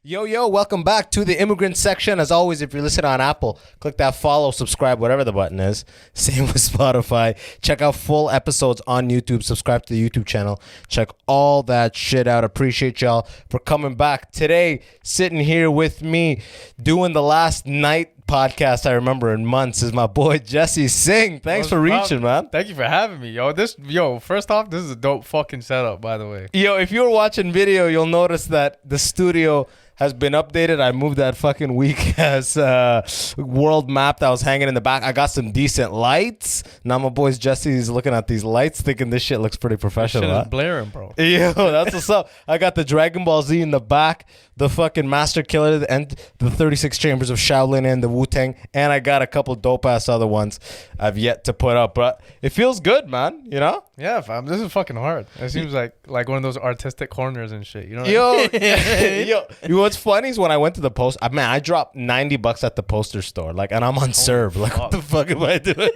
Yo, welcome back to the Immigrant section. As always, if you're listening on Apple, click that follow, subscribe, whatever the button is. Same with Spotify. Check out full episodes on YouTube. Subscribe to the YouTube channel. Check all that shit out. Appreciate y'all for coming back. Today, sitting here with me, doing the last night podcast I remember in months is my boy Jessie Singh. Thanks for reaching, man. Thank you for having me, yo. First off, this is a dope fucking setup, by the way. Yo, if you're watching video, you'll notice that the studio has been updated. I moved that fucking weak ass world map that was hanging in the back. I got some decent lights. Now my boy's Jesse's looking at these lights, thinking this shit looks pretty professional. This shit is blaring, bro. Yo, that's what's up. I got the Dragon Ball Z in the back, the fucking Master Killer, and the 36 Chambers of Shaolin and the Wu-Tang, and I got a couple dope ass other ones I've yet to put up. But it feels good, man. You know? Yeah, fam. This is fucking hard. It seems like one of those artistic corners and shit. You know? Yo, what's funny is when I went to the post, I dropped $90 at the poster store, and I'm on serve. Like, what the fuck am I doing?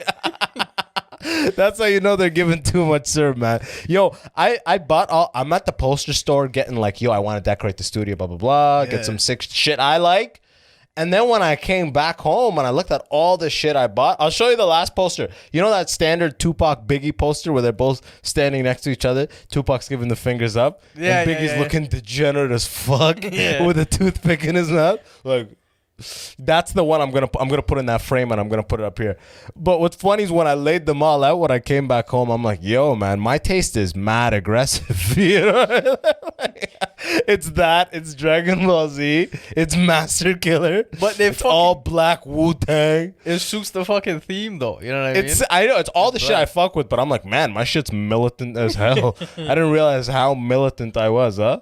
That's how you know they're giving too much serve, man. Yo, I'm at the poster store getting I want to decorate the studio, blah, blah, blah, get some sick shit I like. And then when I came back home and I looked at all the shit I bought, I'll show you the last poster. You know that standard Tupac Biggie poster where they're both standing next to each other? Tupac's giving the fingers up. Yeah, and Biggie's looking degenerate as fuck with a toothpick in his mouth. That's the one I'm gonna put in that frame and I'm gonna put it up here. But what's funny is when I laid them all out, when I came back home, I'm like, yo, man, my taste is mad aggressive. You know? It's Dragon Ball Z, it's Master Killer, but it's all black Wu-Tang. It suits the fucking theme though. You know what I mean? I know it's all the shit I fuck with, but I'm like, man, my shit's militant as hell. I didn't realize how militant I was, huh?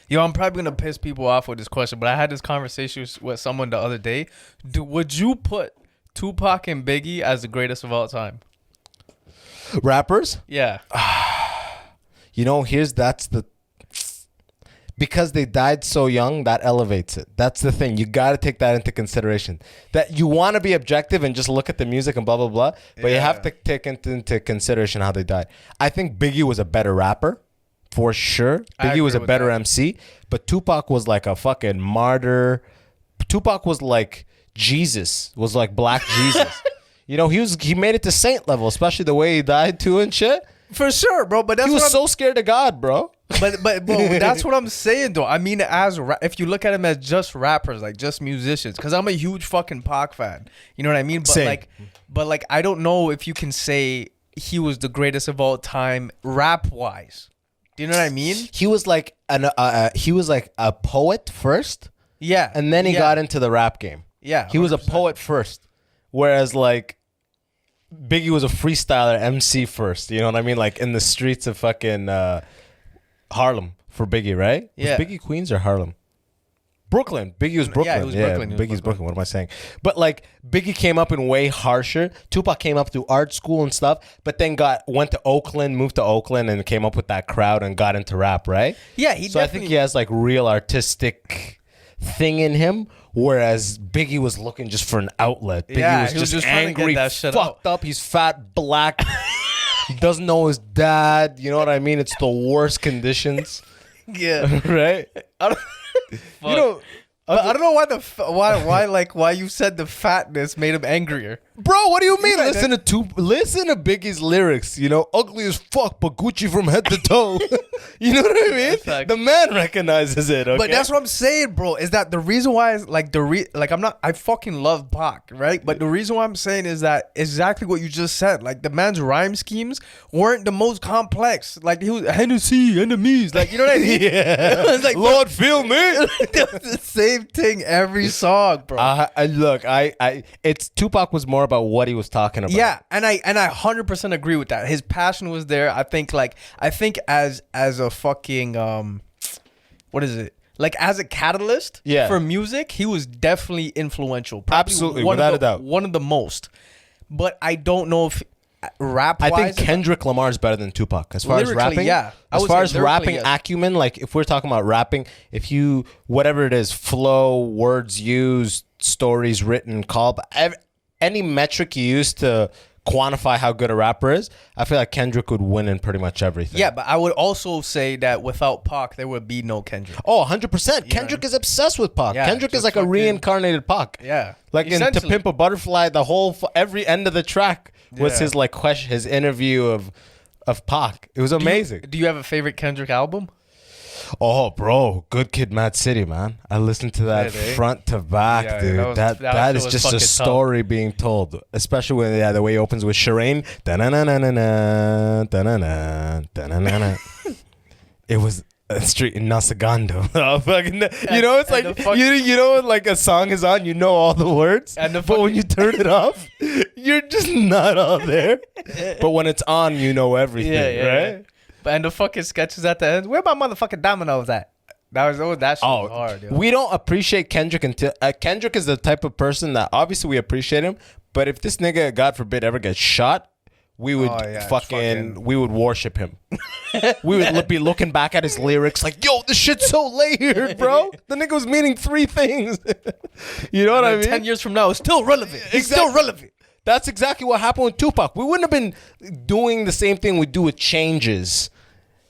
Yo, I'm probably going to piss people off with this question, but I had this conversation with someone the other day. Would you put Tupac and Biggie as the greatest of all time? Rappers? Yeah. You know, because they died so young, that elevates it. That's the thing. You got to take that into consideration. That you want to be objective and just look at the music and blah, blah, blah, but you have to take into consideration how they died. I think Biggie was a better rapper. For sure. Biggie was a better MC, but Tupac was like a fucking martyr. Tupac was like Jesus, was like Black Jesus. You know, he made it to saint level, especially the way he died too and shit. For sure, bro. But he was so scared of God, bro. But that's what I'm saying though. I mean, if you look at him as just rappers, like just musicians, because I'm a huge fucking Pac fan. You know what I mean? But Same. But I don't know if you can say he was the greatest of all time rap wise. Do you know what I mean? He was like a poet first. Yeah. And then he got into the rap game. Yeah. 100%. He was a poet first. Whereas Biggie was a freestyler, MC first. You know what I mean? Like in the streets of fucking Harlem for Biggie, right? Yeah. Was Biggie Queens or Harlem? Brooklyn. Biggie was Brooklyn. Yeah, it was Brooklyn. Biggie's Brooklyn. What am I saying? But Biggie came up in way harsher. Tupac came up through art school and stuff, but then went to Oakland, moved to Oakland, and came up with that crowd and got into rap, right? Yeah, I think he has real artistic thing in him, whereas Biggie was looking just for an outlet. Biggie was just angry, fucked up. He's fat, black. He doesn't know his dad. You know what I mean? It's the worst conditions. Yeah. Right? You know, I don't know why you said the fatness made him angrier. Bro, what do you mean? Listen to Biggie's lyrics. You know, ugly as fuck, but Gucci from head to toe. You know what I mean? Yeah, the man recognizes it. Okay? But that's what I'm saying, bro. Is that the reason why? I fucking love Pac, right? But the reason why I'm saying is that exactly what you just said. Like the man's rhyme schemes weren't the most complex. Like he was Hennessy, enemies. Like you know what I mean? Yeah. It's like, Lord, feel me. the same thing every song, bro. It's Tupac was more about what he was talking about. Yeah, and I 100% agree with that. His passion was there. I think as a fucking what is it? Like as a catalyst for music, he was definitely influential. Probably absolutely, without a doubt. One of the most. But I don't know if rap-wise, I think Kendrick Lamar is better than Tupac as far as rapping. Yeah. As far as rapping acumen, if we're talking about rapping, if you whatever it is, flow, words used, stories written, any metric you use to quantify how good a rapper is, I feel like Kendrick would win in pretty much everything. Yeah, but I would also say that without Pac, there would be no Kendrick. Oh, 100%. Kendrick is obsessed with Pac. Yeah, Kendrick is just like a fucking- reincarnated Pac. Yeah. Like in To Essentially. Pimp a Butterfly, the whole every end of the track was Yeah. his like his interview of Pac. It was amazing. Do you have a favorite Kendrick album? Oh, bro, Good Kid, Mad City, man. I listened to that Yeah, front to back, Yeah, dude. that That shit is was just fucking a tough. story being told, especially when the way he opens with Shireen. Da-na-na-na-na-na, da-na-na, da-na-na-na. It was a street in Nasagando. Oh, fucking, you know, it's and like the you know when like a song is on, you know all the words, And the but when you turn it off, you're just not all there. But when it's on, you know everything, right? But and the fucking sketches at the end. Where my motherfucking dominoes at? That shit was hard. Yo. We don't appreciate Kendrick until Kendrick is the type of person that obviously we appreciate him, but if this nigga, God forbid, ever gets shot, we would we would worship him. We would be looking back at his lyrics like, yo, this shit's so layered, bro. The nigga was meaning 3 things. You know what I mean? 10 years from now, it's still relevant. It's still relevant. That's exactly what happened with Tupac. We wouldn't have been doing the same thing we do with Changes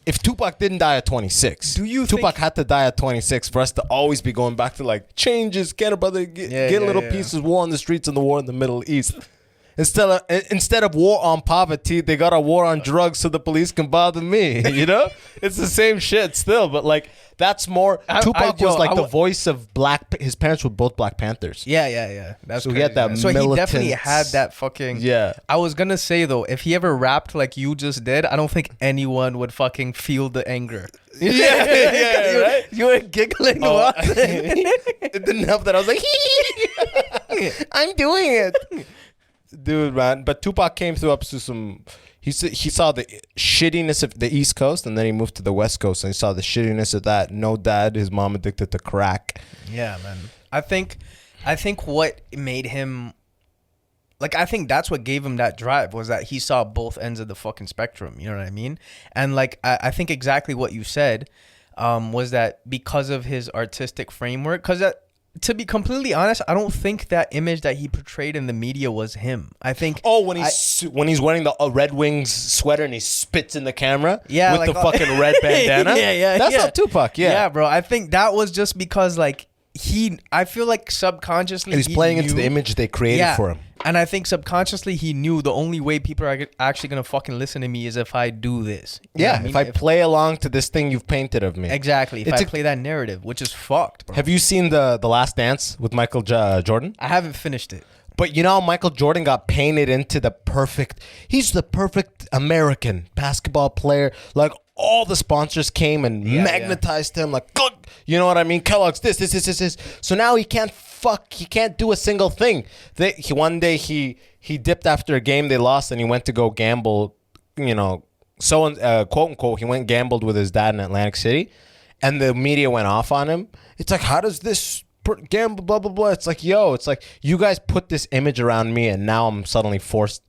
if Tupac didn't die at 26. Do you Tupac think- had to die at 26 for us to always be going back to like Changes, get a brother, get little pieces, war on the streets and the war in the Middle East. Instead of war on poverty, they got a war on drugs so the police can bother me. You know, it's the same shit still, but like that's more. Tupac was like the voice of black. His parents were both Black Panthers. Yeah. That's So he had that So he definitely militant- had that fucking. Yeah. I was gonna say though, if he ever rapped like you just did, I don't think anyone would fucking feel the anger. Yeah, right? You were giggling. Oh, What? it didn't help that I was like, I'm doing it, dude, man. But Tupac came through up to some. He saw the shittiness of the East Coast, and then he moved to the West Coast, and he saw the shittiness of that. No dad, his mom addicted to crack. Yeah, man. I think what made him, like, I think that's what gave him that drive was that he saw both ends of the fucking spectrum. You know what I mean? And like, I think exactly what you said was that because of his artistic framework, because to be completely honest, I don't think that image that he portrayed in the media was him. I think. Oh, when he's wearing the Red Wings sweater and he spits in the camera, Yeah, with like, the fucking red bandana. Yeah, that's yeah. not Tupac. Yeah, bro. I think that was just because like I feel like subconsciously he was playing into the knew- image they created for him. And I think subconsciously he knew the only way people are actually gonna fucking listen to me is if I do this. You know what I mean? If I play along to this thing you've painted of me. Exactly. If It's I play that narrative, which is fucked, bro. Have you seen the Last Dance with Michael Jordan? I haven't finished it. But you know how Michael Jordan got painted into he's the perfect American basketball player. Like all the sponsors came and magnetized him like, good. You know what I mean? Kellogg's this. So now he can't do a single thing. One day he dipped after a game they lost and he went to go gamble, you know, quote unquote, he went and gambled with his dad in Atlantic City and the media went off on him. It's like, how does this gamble, blah, blah, blah. It's like, it's like you guys put this image around me and now I'm suddenly forced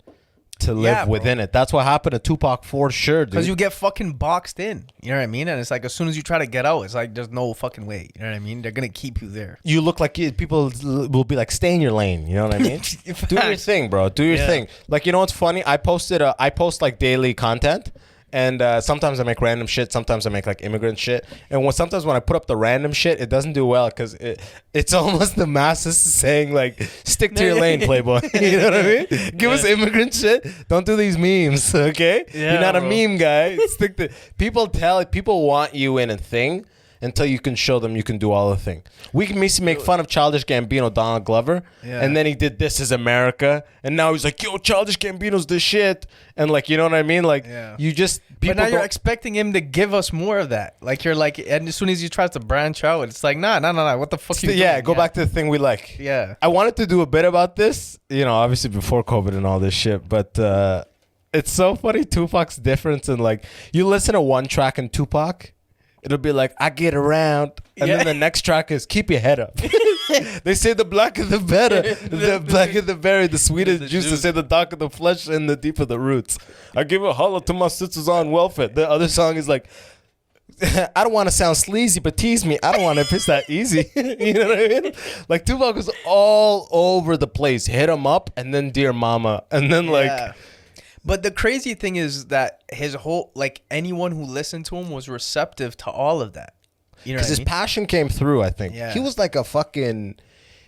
to live within it. That's what happened to Tupac for sure, dude. Because you get fucking boxed in. You know what I mean? And it's like as soon as you try to get out, it's like there's no fucking way. You know what I mean? They're gonna keep you there. You look like people will be like, stay in your lane. You know what I mean? Do your thing, bro. Do your thing. Like, you know what's funny? I post like daily content. And sometimes I make random shit. Sometimes I make like immigrant shit. And sometimes when I put up the random shit, it doesn't do well because it's almost the masses saying like, stick to your lane, playboy. You know what I mean? Give us immigrant shit. Don't do these memes, okay? Yeah, you're not bro. a meme guy. Stick to people want you in a thing until you can show them you can do all the thing. We can make fun of Childish Gambino, Donald Glover, and then he did This Is America, and now he's like, yo, Childish Gambino's the shit, and like, you know what I mean? Like, you just But now you're expecting him to give us more of that. Like you're like, and as soon as he tries to branch out, it's like, nah. What the fuck? You doing? Go back to the thing we like. Yeah. I wanted to do a bit about this, you know, obviously before COVID and all this shit, but it's so funny. Tupac's difference in like, you listen to one track in Tupac, it'll be like, I get around. And then the next track is keep your head up. They say the blacker the better. The blacker the berry, the sweeter the juice. They say the darker the flesh and the deeper the roots. I give a holler to my sisters on welfare. The other song is like, I don't want to sound sleazy, but tease me. I don't want to piss that easy. You know what I mean? Like Tupac was all over the place. Hit him up, and then Dear Mama, and then like. But the crazy thing is that his whole, like, anyone who listened to him was receptive to all of that. You know, because his passion came through. I think he was like a fucking.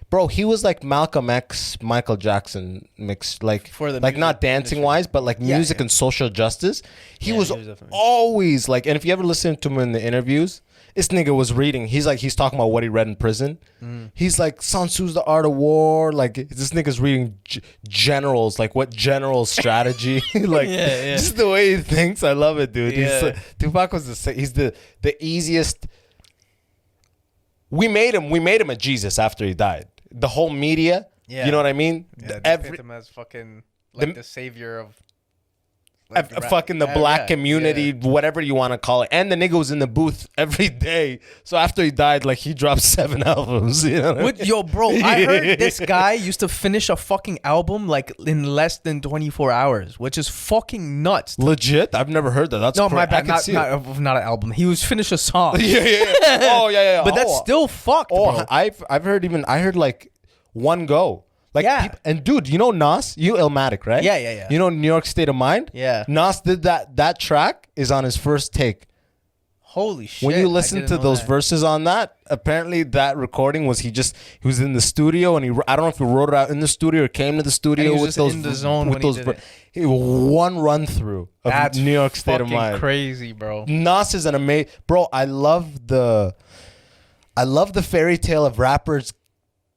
Bro, he was like Malcolm X, Michael Jackson mixed, like for the like not dancing industry. wise, but like music and social justice. He was always like, and if you ever listen to him in the interviews, this nigga was reading. He's talking about what he read in prison. He's like, Sun Tzu's The Art of War. Like this nigga's reading generals, like what general strategy, like just the way he thinks. I love it, dude. Tupac was he's the easiest. We made him a Jesus after he died. The whole media, you know what I mean? Yeah, they paint him as fucking like the savior of like fucking the black community, whatever you want to call it. And the nigga was in the booth every day. So after he died, like he dropped 7 albums. You know what I mean? Yo, bro, I heard this guy used to finish a fucking album like in less than 24 hours, which is fucking nuts. Legit? I've never heard that. That's no, my bad. Not an album. He was finish a song. Yeah. Oh, yeah. But that's still fucked, bro. I heard like one go. Like, and dude, you know Nas? You Illmatic, right? Yeah. You know New York State of Mind? Yeah. Nas did that track is on his first take. Holy shit. When you listen to those verses on that, apparently that recording was he was in the studio and I don't know if he wrote it out in the studio or came to the studio with those in the zone with those one run through of that's New York State of Mind. Crazy, bro. Nas is an amazing bro. I love the fairy tale of rappers.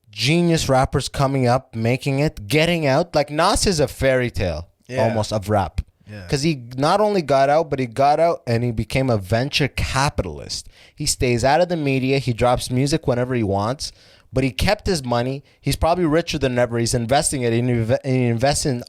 Genius rappers coming up, making it, getting out. Like Nas is a fairy tale almost of rap. Because he not only got out, but he got out and he became a venture capitalist. He stays out of the media. He drops music whenever he wants, but he kept his money. He's probably richer than ever. He's investing it. And he invests in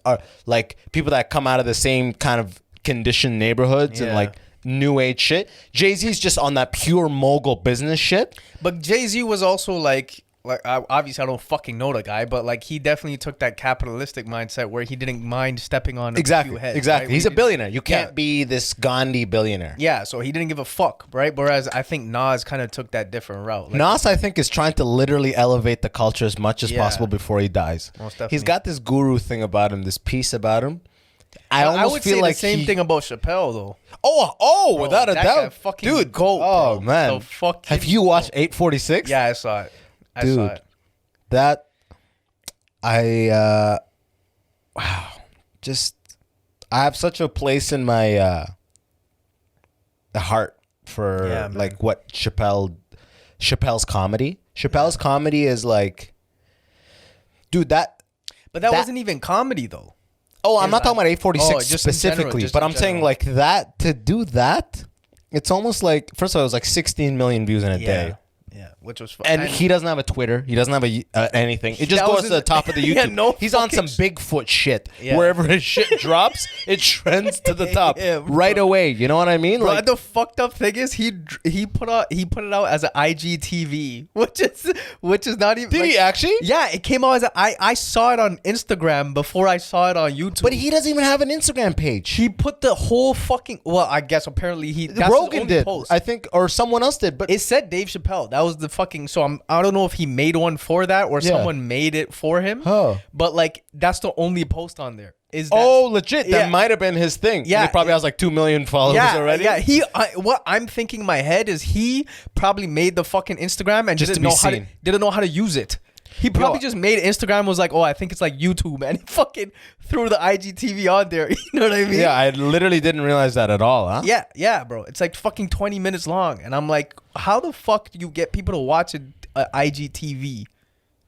like people that come out of the same kind of conditioned neighborhoods and like new age shit. JayZ's just on that pure mogul business shit. But JayZ was also like obviously I don't fucking know the guy, but like he definitely took that capitalistic mindset where he didn't mind stepping on a few heads. Right? He's a billionaire. You can't be this Gandhi billionaire. Yeah, so he didn't give a fuck, right? Whereas I think Nas kind of took that different route. Like, Nas, I think, is trying to literally elevate the culture as much as possible before he dies. He's got this guru thing about him, this piece about him. I would feel like the same thing about Chappelle though. Oh, without a doubt, dude. Goat, oh man, have you watched 846? Yeah, I saw it. Dude, that wow, just I have such a place in my heart for like what Chappelle's comedy. Chappelle's comedy is like, dude, but that wasn't even comedy though. Oh, I'm not talking about 846 specifically, but I'm saying like that to do that. It's almost like first of all, it was like 16 million views in a day. Yeah, which was fun. And he doesn't have a Twitter. He doesn't have anything. It just goes to the top of the YouTube. He's on some Bigfoot shit. Yeah. Wherever his shit drops, it trends to the top right away. You know what I mean? Bro, like the fucked up thing is he put it out as an IGTV, which is not even. Did he actually? Yeah, it came out as I saw it on Instagram before I saw it on YouTube. But he doesn't even have an Instagram page. He put the whole fucking. Well, I guess apparently Rogan did. Post. I think, or someone else did. But it said Dave Chappelle. That was the fucking. So I don't know if he made one for that or someone made it for him. But like that's the only post on there. Legit. That might have been his thing. Yeah, and he probably has like 2 million followers already. Yeah, what I'm thinking in my head is he probably made the fucking Instagram and just didn't know how to use it. He probably just made Instagram, was like, oh, I think it's like YouTube, and he fucking threw the IGTV on there. You know what I mean? Yeah, I literally didn't realize that at all, huh? Yeah, bro. It's like fucking 20 minutes long, and I'm like, how the fuck do you get people to watch an IGTV?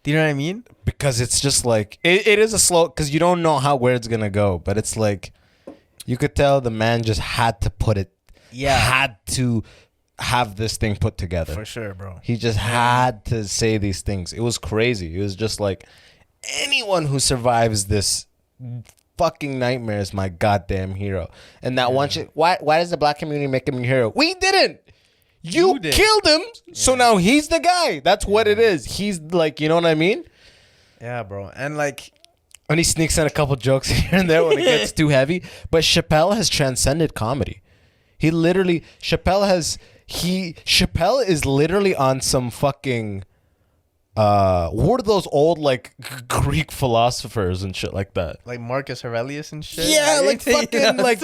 Do you know what I mean? Because it's just like, it is a slow, because you don't know where it's going to go, but it's like, you could tell the man just had to put it, had to have this thing put together. For sure, bro. He just had to say these things. It was crazy. It was just like, anyone who survives this fucking nightmare is my goddamn hero. And that one shit, why does the black community make him your hero? We didn't. You killed him, so now he's the guy. That's what it is. He's like, you know what I mean? Yeah, bro. And like, and he sneaks in a couple jokes here and there when it gets too heavy. But Chappelle has transcended comedy. Chappelle has, Chappelle is literally on some fucking what are those old like Greek philosophers and shit like that? Like Marcus Aurelius and shit. Yeah, like fucking like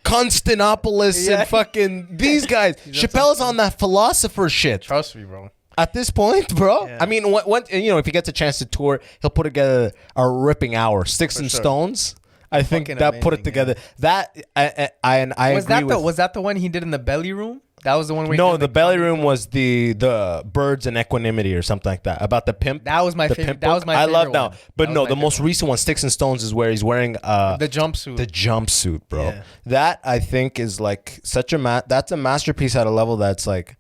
Constantinopolis and fucking these guys. Chappelle's on that philosopher shit. Trust me, bro. At this point, bro. Yeah. I mean, when if he gets a chance to tour, he'll put together a ripping hour. Sticks and Stones. I think Fucking that put it amazing, together. That I Was agree that with. was that the one he did in the belly room? That was the one where No, the belly room was the birds and equanimity or something like that. About the pimp. That was my the favorite. pimp That was book. my I favorite love that. one. But That no, was the my most favorite recent one, Sticks and Stones, is where he's wearing the jumpsuit. the jumpsuit, bro. Yeah. That I think is like such a that's a masterpiece at a level that's like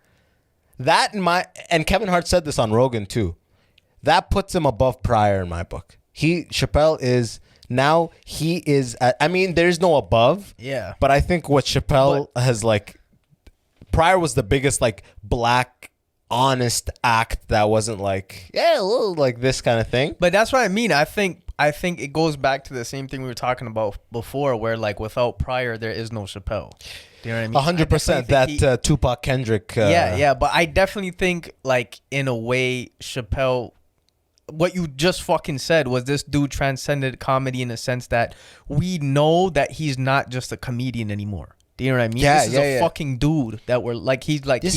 that and Kevin Hart said this on Rogan too. That puts him above Pryor in my book. Chappelle is now he is at, I mean there's no above. Yeah. But I think what Chappelle has like Pryor was the biggest like black honest act that wasn't like like this kind of thing. But that's what I mean. I think it goes back to the same thing we were talking about before, where like without Pryor, there is no Chappelle. Do you know what I mean? 100% that Tupac Kendrick. Yeah. But I definitely think like in a way, Chappelle, what you just fucking said was this dude transcended comedy in a sense that we know that he's not just a comedian anymore. Do you know what I mean? Yeah, this is a fucking dude that we're like he's literally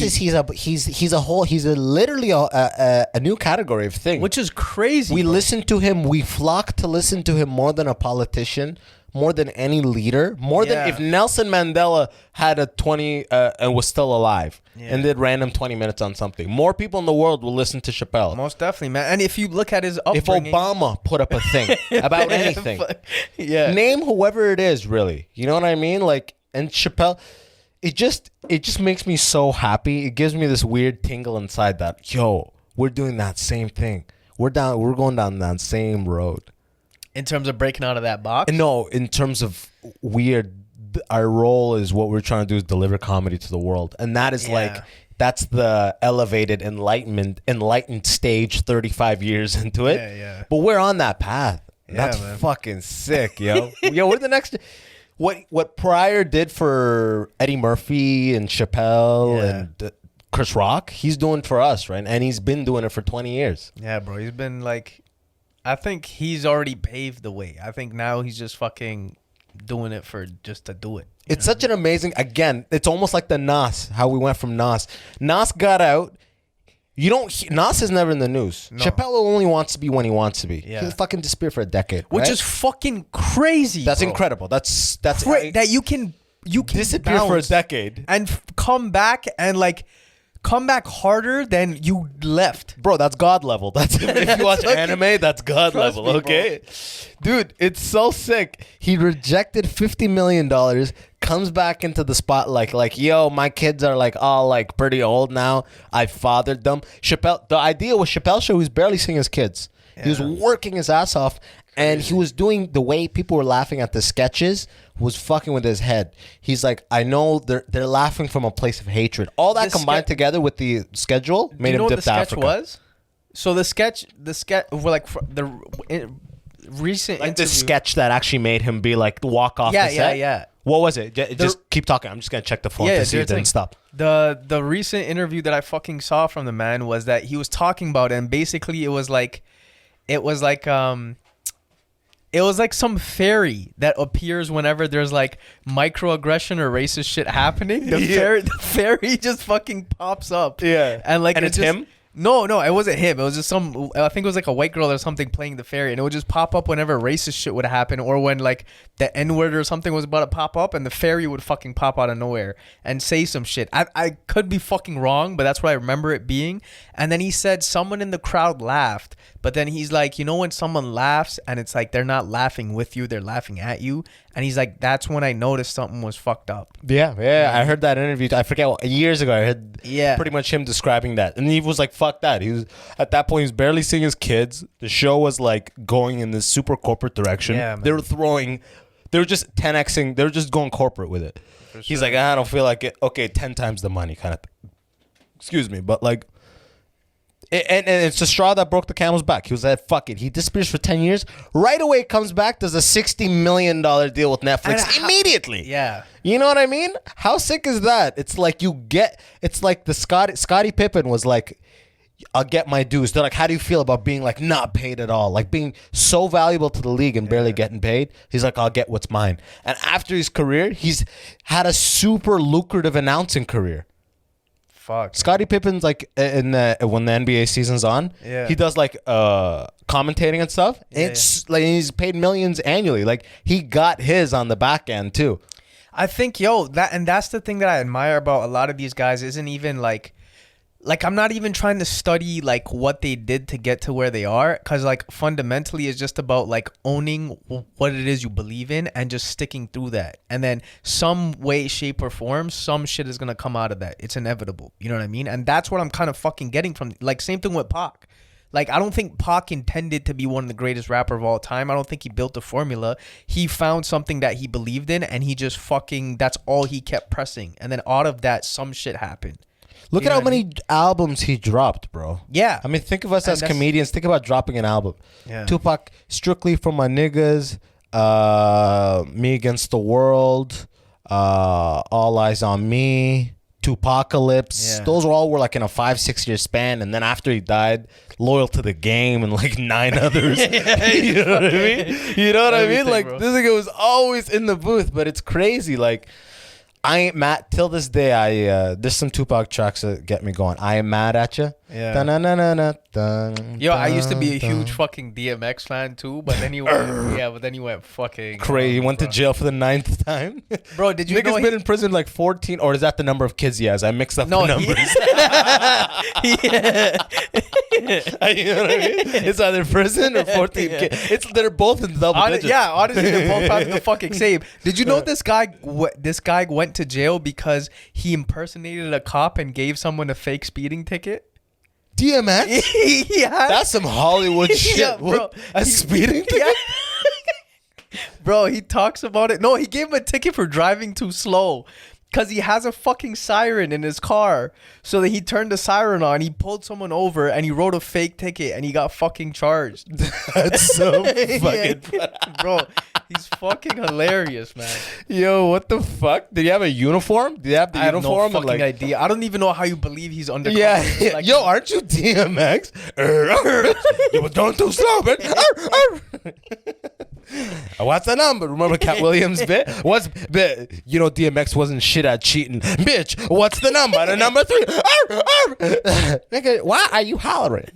a new category of thing. which is crazy. We bro. listen to him. We flock to listen to him more than a politician, more than any leader, more than if Nelson Mandela had a 20 and was still alive and did random 20 minutes on something. More people in the world will listen to Chappelle. Most definitely, man. And if you look at his If upbringing, Obama put up a thing about anything, name whoever it is, really. You know what I mean? Like, and Chappelle, it just makes me so happy. It gives me this weird tingle inside that, yo, we're doing that same thing. We're going down that same road. in terms of breaking out of that box. No, in terms of our role is what we're trying to do is deliver comedy to the world. And that is that's the elevated enlightened stage 35 years into it. Yeah. But we're on that path. Yeah, That's man. fucking sick, yo. Yo, we're the next. What Pryor did for Eddie Murphy and Chappelle and Chris Rock, he's doing for us, right? And he's been doing it for 20 years. Yeah, bro. He's been like, I think he's already paved the way. I think now he's just fucking doing it for just to do it. It's such an amazing, again, it's almost like the Nas, how we went from Nas. Nas got out. Nas is never in the news. No. Chappelle only wants to be when he wants to be. Yeah. He'll fucking disappear for a decade. Which right? is fucking crazy. That's bro. incredible. That's That you can disappear for a bounce decade. and come back and like come back harder than you left. Bro, that's God level. That's if you watch anime, that's God Trust level. me, Okay, dude, it's so sick. He rejected $50 million, comes back into the spotlight like, yo, my kids are like all like pretty old now. I fathered them. Chappelle. The idea was Chappelle show. He was barely seeing his kids. He was working his ass off, and he was doing the way people were laughing at the sketches was fucking with his head. He's like, I know they're laughing from a place of hatred. All that combined together with the schedule made him dip to Africa. Was? So the sketch, like recent Like interview. the sketch that actually made him be like walk off the set. Yeah. What was it? Just keep talking. I'm just gonna check the phone to see if it didn't stop. The recent interview that I fucking saw from the man was that he was talking about it, and basically it was like some fairy that appears whenever there's like microaggression or racist shit happening. The fairy just fucking pops up. Yeah. And like And it's him? No, it wasn't him. It was just I think it was like a white girl or something playing the fairy, and it would just pop up whenever racist shit would happen, or when like the N-word or something was about to pop up, and the fairy would fucking pop out of nowhere and say some shit. I could be fucking wrong, but that's what I remember it being. And then he said someone in the crowd laughed, but then he's like, you know when someone laughs and it's like they're not laughing with you, they're laughing at you, and he's like, that's when I noticed something was fucked up. Yeah. I heard that interview. I forget years ago. I heard Yeah. pretty much him describing that, and he was like, "Fuck that." He was at that point. He was barely seeing his kids. The show was like going in this super corporate direction. Yeah, man. They were just 10xing. They were just going corporate with it. He's like, I don't feel like it. Okay, 10 times the money kind of thing. Excuse me, but like, And it's the straw that broke the camel's back. He was like, fuck it. He disappears for 10 years. Right away comes back, does a $60 million deal with Netflix immediately. Yeah. You know what I mean? How sick is that? It's like it's like the Scottie Pippen was like, I'll get my dues. They're like, how do you feel about being like not paid at all? Like being so valuable to the league and barely getting paid? He's like, I'll get what's mine. And after his career, he's had a super lucrative announcing career. Fuck. Scottie Pippen's like when the NBA season's on, he does like commentating and stuff. Like he's paid millions annually. Like he got his on the back end too. I think that's the thing that I admire about a lot of these guys isn't even like I'm not even trying to study like what they did to get to where they are, because like fundamentally it's just about like owning what it is you believe in and just sticking through that, and then some way, shape or form some shit is gonna come out of that. It's inevitable, you know what I mean? And that's what I'm kind of fucking getting from, like, same thing with Pac. Like, I don't think Pac intended to be one of the greatest rapper of all time. I don't think he built a formula. He found something that he believed in and he just fucking, that's all he kept pressing, and then out of that some shit happened. Look at how many albums he dropped, bro. Yeah. I mean, think of us as comedians. Think about dropping an album. Yeah. Tupac, Strictly for My Niggas, Me Against the World, All Eyes on Me, Tupacalypse. Yeah. Those were like in a 5-6 year span. And then after he died, Loyal to the Game and like 9 others. You know what I mean? You know what I mean? Like, bro, this nigga was always in the booth, but it's crazy. Like, I ain't mad till this day. There's some Tupac tracks that get me going. I Ain't Mad at You. Yeah. Yo, I used to be a huge fucking DMX fan too, but then he went fucking crazy. He went to jail for the 9th time. Bro, did you know been in prison like 14, or is that the number of kids he has? I mixed up the numbers. You know what I mean? It's either prison or 14 kids. They're both in double digits. Yeah, honestly, they're both having the fucking same. Did you know this guy went to jail because he impersonated a cop and gave someone a fake speeding ticket? DMX? Yeah. That's some Hollywood shit. Yeah, bro. A speeding ticket? Yeah. Bro, he talks about it. No, he gave him a ticket for driving too slow. Because he has a fucking siren in his car. So that he turned the siren on, he pulled someone over, and he wrote a fake ticket, and he got fucking charged. That's so fucking bro, he's fucking hilarious, man. Yo, what the fuck? Did he have a uniform? Did he have the uniform? I have no fucking idea. I don't even know how you believe he's undercover. Yeah. Like, yo, aren't you DMX? You were going too slow, man. What's the number? Remember Cat Williams' bit? What's bit? You know DMX wasn't shit at cheating. Bitch, what's the number? The number 3. Nigga, why are you hollering?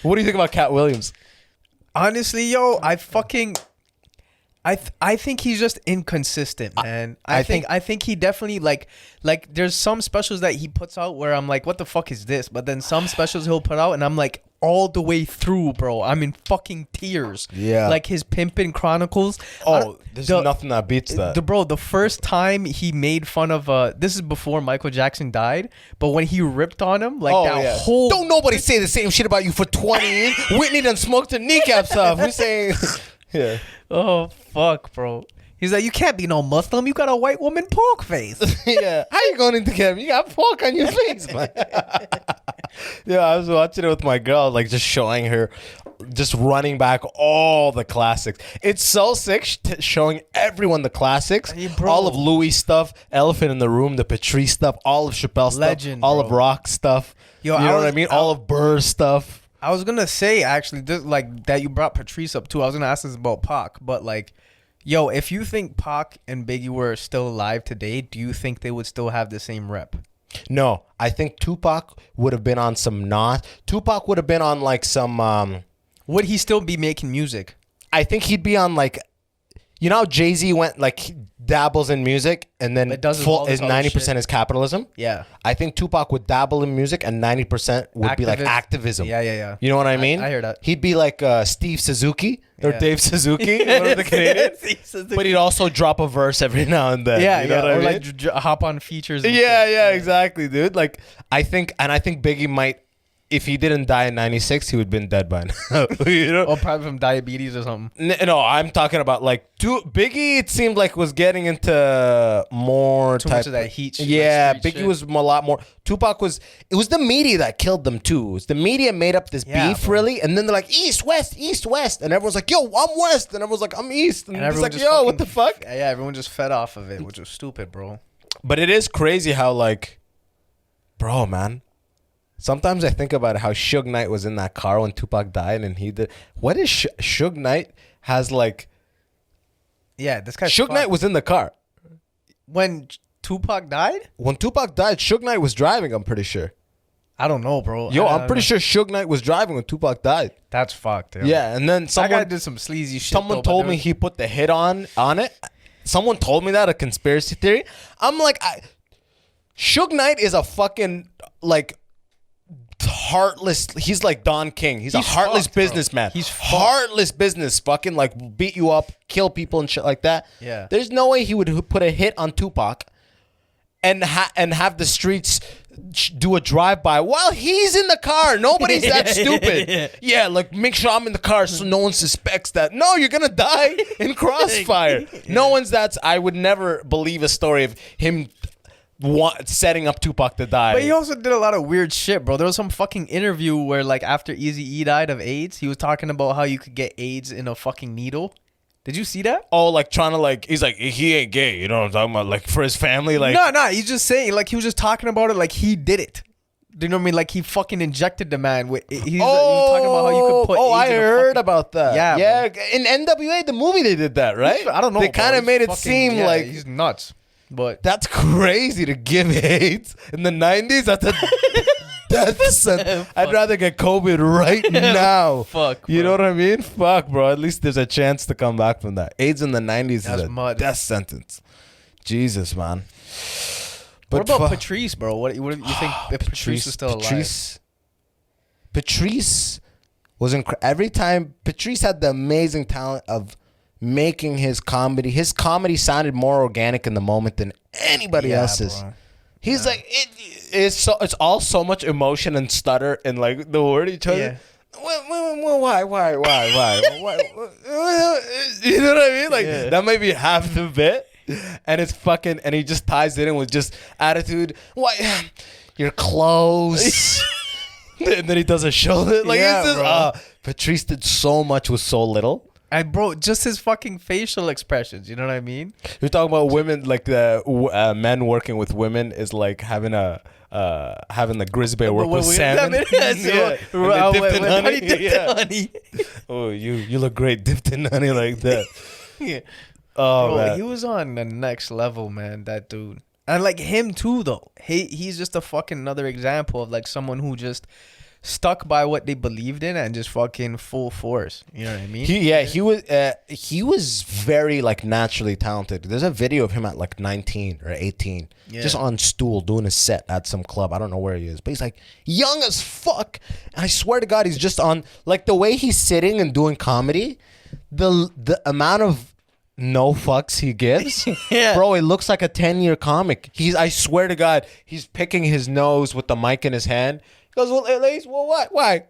What do you think about Cat Williams? Honestly, yo, I think he's just inconsistent, man. I think he definitely like there's some specials that he puts out where I'm like, what the fuck is this? But then some specials he'll put out and I'm like, all the way through, bro, I'm in fucking tears. Yeah. Like his Pimpin' Chronicles. Oh, there's nothing that beats that. The first time he made fun of this is before Michael Jackson died, but when he ripped on him, like whole don't nobody say the same shit about you for 20 years. Whitney done smoked her kneecaps off. We saying yeah. Oh fuck, bro. He's like, you can't be no Muslim. You got a white woman pork face. Yeah. How you going into camp? You got pork on your face, man. Yeah, I was watching it with my girl, like just showing her, just running back all the classics. It's so sick showing everyone the classics. Hey, all of Louis stuff, Elephant in the Room, the Patrice stuff, all of Chappelle stuff, all of Rock stuff. Yo, you know what I mean? All of Burr stuff. I was going to say, actually, like that you brought Patrice up too. I was going to ask this about Pac, but like, yo, if you think Pac and Biggie were still alive today, do you think they would still have the same rep? No, I think Tupac would have been on some Tupac would have been on like some. Would he still be making music? I think he'd be on like, you know how JayZ went like dabbles in music and then full is 90% is capitalism. Yeah, I think Tupac would dabble in music and 90% would be like activism. Yeah. You know what I mean? I hear that. He'd be like Steve Suzuki or Dave Suzuki, one of the Canadians. But he'd also drop a verse every now and then. Yeah, you know what I mean? Like hop on features. Yeah, exactly, dude. Like I think Biggie might if he didn't die in 96, he would have been dead by now. You know? Or probably from diabetes or something. No, I'm talking about like Biggie. It seemed like was getting into more Too type much of that heat. Yeah, like, street Biggie shit. was a lot more. Tupac was. It was the media that killed them too. It was the media made up this beef bro. really, and then they're like East West, and everyone's like, Yo, I'm West, and everyone's like, I'm East, and, it's everyone like, just Yo, what the fuck? Yeah, everyone just fed off of it, which was stupid, bro. But it is crazy how like, bro, man. Sometimes I think about how Suge Knight was in that car when Tupac died, and he did. What is Suge Knight has like? Yeah, this guy. Suge Knight was in the car when Tupac died. when Tupac died. Suge Knight was driving. I'm pretty sure. I don't know, bro. Yo, I'm pretty sure Suge Knight was driving when Tupac died. That's fucked. Yo. Yeah, and then That someone guy did some sleazy shit. someone told me he put the hit on it. Someone told me that, a conspiracy theory. I'm like, Suge Knight is a fucking like heartless. He's like Don King. He's a heartless fucked, bro. businessman. He's fucked. heartless business. Fucking like beat you up, kill people and shit like that. Yeah. There's no way he would put a hit on Tupac and have the streets do a drive-by while he's in the car. Nobody's that stupid. Yeah, like make sure I'm in the car so no one suspects that. No, you're gonna die in crossfire. No one's that. I would never believe a story of him setting up Tupac to die. But he also did a lot of weird shit, bro. There was some fucking interview where, like, after Eazy-E died of AIDS, he was talking about how you could get AIDS in a fucking needle. Did you see that? Oh, like trying to like, he's like, he ain't gay. You know what I'm talking about? Like for his family, like. No, he's just saying, like, he was just talking about it like he did it. Do you know what I mean? Like, he fucking injected the man with. He was talking about how you could put. Oh, AIDS I in a heard fucking, about that. Yeah, yeah. In NWA, the movie, they did that, right? I don't know. They kind of made it seem like he's nuts. But that's crazy to give AIDS in the 90s. That's a death sentence. I'd rather get COVID right now. Fuck, you bro. know what I mean? Fuck, bro. At least there's a chance to come back from that. AIDS in the 90s is a mud. death sentence. Jesus, man. what about Patrice, bro? What do you think if Patrice was still alive? Patrice was incredible. Every time Patrice had the amazing talent of making his comedy. His comedy sounded more organic in the moment than anybody else's. Bro. He's like it's all so much emotion and stutter and like the word each other. Yeah. Why? You know what I mean? Like that might be half the bit, and it's fucking. And he just ties it in with just attitude. Why? Your clothes. And then he does a shoulder. Like it's just, Patrice did so much with so little. And bro, just his fucking facial expressions. You know what I mean? You're talking about women, like the men working with women is like having the Grizzly work with salmon. Honey. Oh, you look great dipped in honey like that. Yeah. Oh, Bro, man. he was on the next level, man. That dude, and like him too, though. He's just a fucking another example of like someone who just stuck by what they believed in and just fucking full force. You know what I mean? He was very like naturally talented. There's a video of him at like 19 or 18, just on stool doing a set at some club. I don't know where he is, but he's like young as fuck. I swear to God, he's just on like the way he's sitting and doing comedy. The amount of no fucks he gives, bro, it looks like a 10-year comic. I swear to God, he's picking his nose with the mic in his hand. He goes, well, what? Why?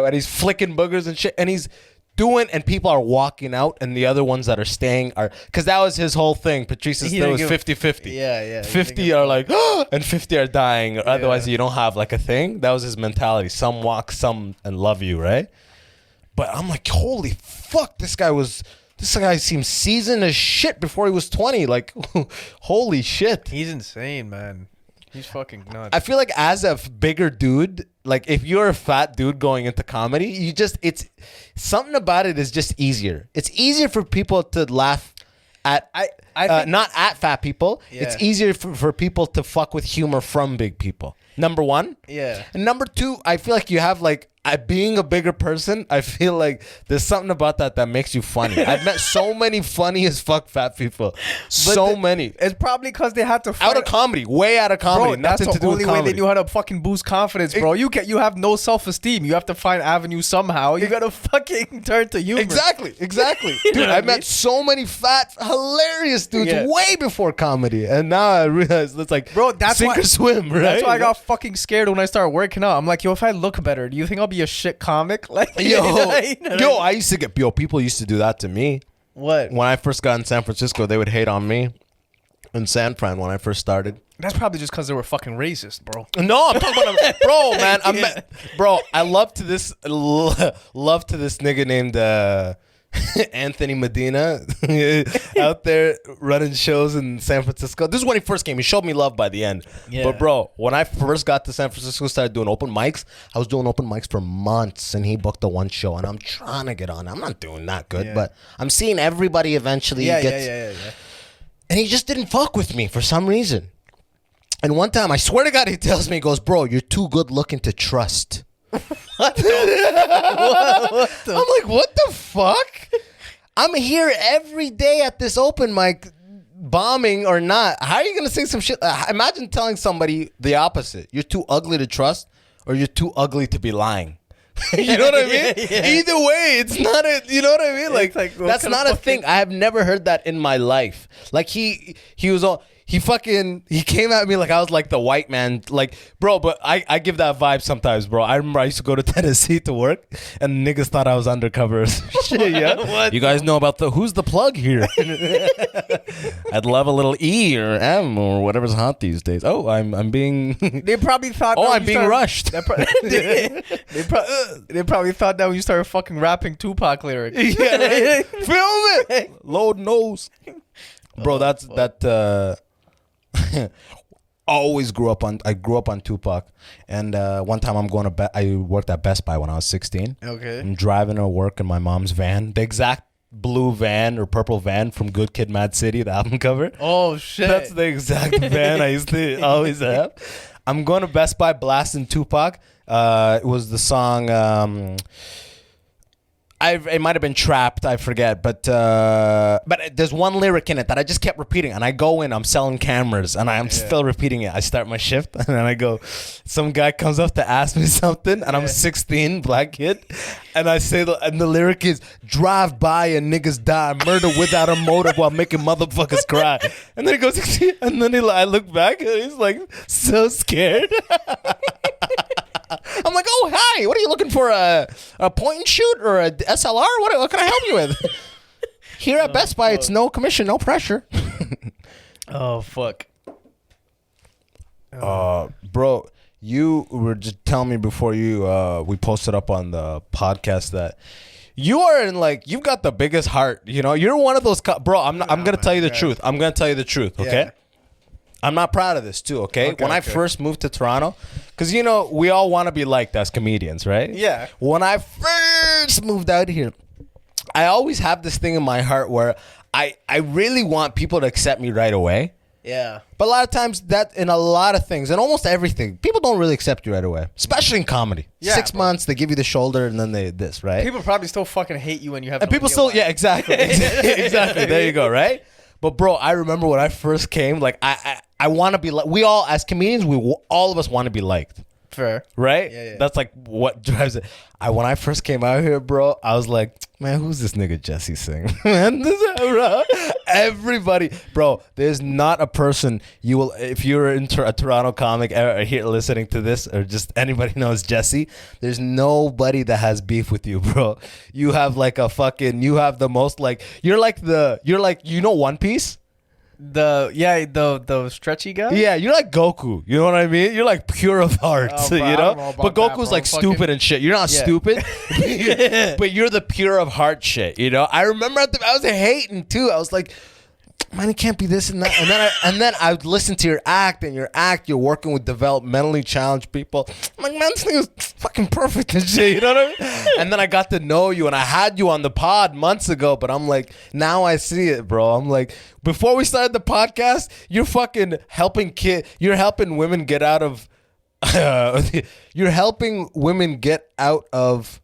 And he's flicking boogers and shit, and he's doing, and people are walking out, and the other ones that are staying are, because that was his whole thing. Patrice's thing was 50-50. Yeah. 50 are like, and 50 are dying, or otherwise you don't have like a thing. That was his mentality. Some walk, some and love you, right? But I'm like, holy fuck, this guy seems seasoned as shit before he was 20. Like, holy shit. He's insane, man. He's fucking nuts. I feel like as a bigger dude, like if you're a fat dude going into comedy, it's something about it is just easier. It's easier for people to laugh at, I think, not at fat people. Yeah. It's easier for people to fuck with humor from big people. Number one. Yeah. And number two, I feel like you have like being a bigger person, I feel like there's something about that makes you funny. I've met so many funny as fuck fat people. Many. It's probably because they had to out of comedy, way out of comedy. Bro, that's nothing to the do with only way comedy. they knew how to fucking boost confidence, bro. You have no self-esteem. You have to find avenues somehow. You gotta fucking turn to humor. Exactly. You Dude, know what I I met mean? so many fat, hilarious dudes Yeah. way before comedy, and now I realize it's like, Bro, that's sink why- or swim, right? That's why I got fucking scared when I started working out. I'm like, yo, if I look better, do you think I'll be a shit comic? Like, I used to get people used to do that to me. What? When I first got in San Francisco, they would hate on me in San Fran when I first started. That's probably just because they were fucking racist, bro. No, I'm talking about bro, man. Bro, I love to this nigga named Anthony Medina out there running shows in San Francisco. This is when he first came. He showed me love by the end. Yeah. But bro, when I first got to San Francisco, started doing open mics. I was doing open mics for months, and he booked the one show, and I'm trying to get on. I'm not doing that good, but I'm seeing everybody eventually. Yeah. And he just didn't fuck with me for some reason. And one time, I swear to God, he tells me, he goes, bro, you're too good looking to trust. I'm like, what the fuck? I'm here every day at this open mic, bombing or not. How are you going to say some shit? Imagine telling somebody the opposite. You're too ugly to trust, or you're too ugly to be lying. You know what I mean? Yeah. Either way, it's not a, you know what I mean? Like that's not a thing. I have never heard that in my life. Like he was all, he came at me like I was like the white man, like, bro, but I give that vibe sometimes, bro. I remember I used to go to Tennessee to work, and niggas thought I was undercover. Shit, yeah. What? You guys know about who's the plug here? I'd love a little E or M or whatever's hot these days. Oh, I'm being They probably thought. Oh, that I'm you being started- rushed. They probably thought that when you started fucking rapping Tupac lyrics. Yeah, right? Film it. Lord knows. Bro, I grew up on Tupac, and one time I worked at Best Buy when I was 16. Okay. I'm driving to work in my mom's van, the exact blue van or purple van from Good Kid, Mad City, the album cover. Oh shit. That's the exact van I used to always have. I'm going to Best Buy blasting Tupac. It was the song. It might have been Trapped, I forget, but there's one lyric in it that I just kept repeating, and I go in, I'm selling cameras, and I'm still repeating it. I start my shift, and then I go, some guy comes up to ask me something, and I'm 16, black kid, and I say, and the lyric is, drive by and niggas die, murder without a motive while making motherfuckers cry. And then he goes, and then I look back, and he's like, so scared. I'm like, oh, hi. What are you looking for? A point and shoot or a SLR? What can I help you with? Here at Best Buy, it's no commission, no pressure. Oh fuck. Bro, you were just telling me before we posted up on the podcast that you are you've got the biggest heart. You know, you're one of those, bro. I'm gonna tell you the truth. I'm gonna tell you the truth. Okay. Yeah. I'm not proud of this too, okay? When I okay. first moved to Toronto, because, you know, we all want to be liked as comedians, right? Yeah. When I first moved out here, I always have this thing in my heart where I really want people to accept me right away. Yeah. But a lot of times that in a lot of things, and almost everything, people don't really accept you right away, especially in comedy. Yeah, 6 months, they give you the shoulder, and then right? People probably still fucking hate you when you have. And no people idea still, why. yeah, exactly. Exactly. There you go, right? But bro, I remember when I first came, like I want to be like, we all as comedians, all of us want to be liked. Fair. Right? Yeah. That's like what drives it. When I first came out here, bro, I was like, man, who's this nigga Jessie Singh? Man, bro, everybody, bro, there's not a person you will, if you're a Toronto comic or here listening to this, or just anybody knows Jessie, there's nobody that has beef with you, bro. You have you have the most you're like One Piece? The stretchy guy. Yeah, you're like Goku. You know what I mean? You're like pure of heart, Oh, bro, you I know? don't know about But that, Goku's bro. like stupid and shit. You're not stupid, but you're the pure of heart shit, you know? I remember I was hating too. I was like, man, it can't be this and that. And then I would listen to your act, and you're working with developmentally challenged people. I'm like, man, this thing is fucking perfect and shit, you know what I mean? And then I got to know you, and I had you on the pod months ago, but I'm like, now I see it, bro. I'm like, before we started the podcast, you're fucking helping women get out of you're helping women get out of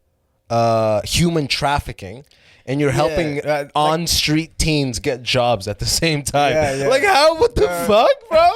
human trafficking. And you're helping on-street teens get jobs at the same time. Yeah. Like, how? What the fuck, bro?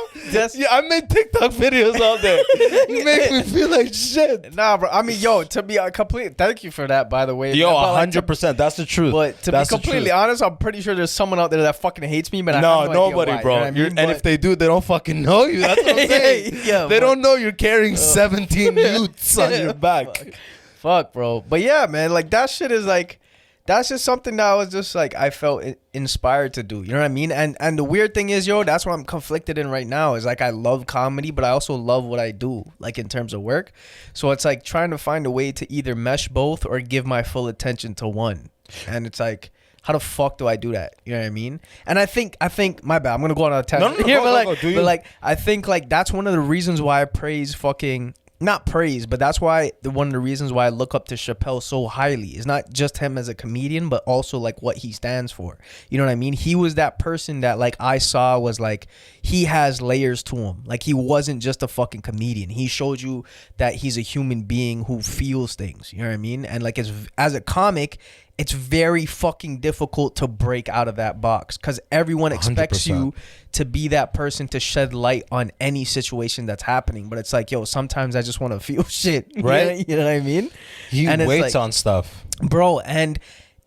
I made TikTok videos all day. You make me feel like shit. Nah, bro. I mean, yo, to be complete, thank you for that, by the way. Yo, 100%. That's the truth. But to be completely honest, I'm pretty sure there's someone out there that fucking hates me. But I have nobody, idea bro. why, you know and if they do, they don't fucking know you. That's what I'm saying. They don't know you're carrying 17 youths on your back. Fuck, bro. But yeah, man, like that shit is like. That's just something that I was just like, I felt inspired to do. You know what I mean? And the weird thing is, yo, that's what I'm conflicted in right now. Is like, I love comedy, but I also love what I do, like in terms of work. So it's like trying to find a way to either mesh both or give my full attention to one. And it's like, how the fuck do I do that? You know what I mean? And I think, my bad, I'm going to go on a tangent here. But like, I think like that's one of the reasons why I praise fucking... Not praise, but that's why one of the reasons why I look up to Chappelle so highly is not just him as a comedian, but also like what he stands for. You know what I mean? He was that person that like I saw was like, he has layers to him. Like he wasn't just a fucking comedian. He showed you that he's a human being who feels things. You know what I mean? And like as a comic, it's very fucking difficult to break out of that box because everyone expects 100%. You to be that person to shed light on any situation that's happening. But it's like, yo, sometimes I just want to feel shit. Right? You know what I mean? He waits on stuff. Bro, and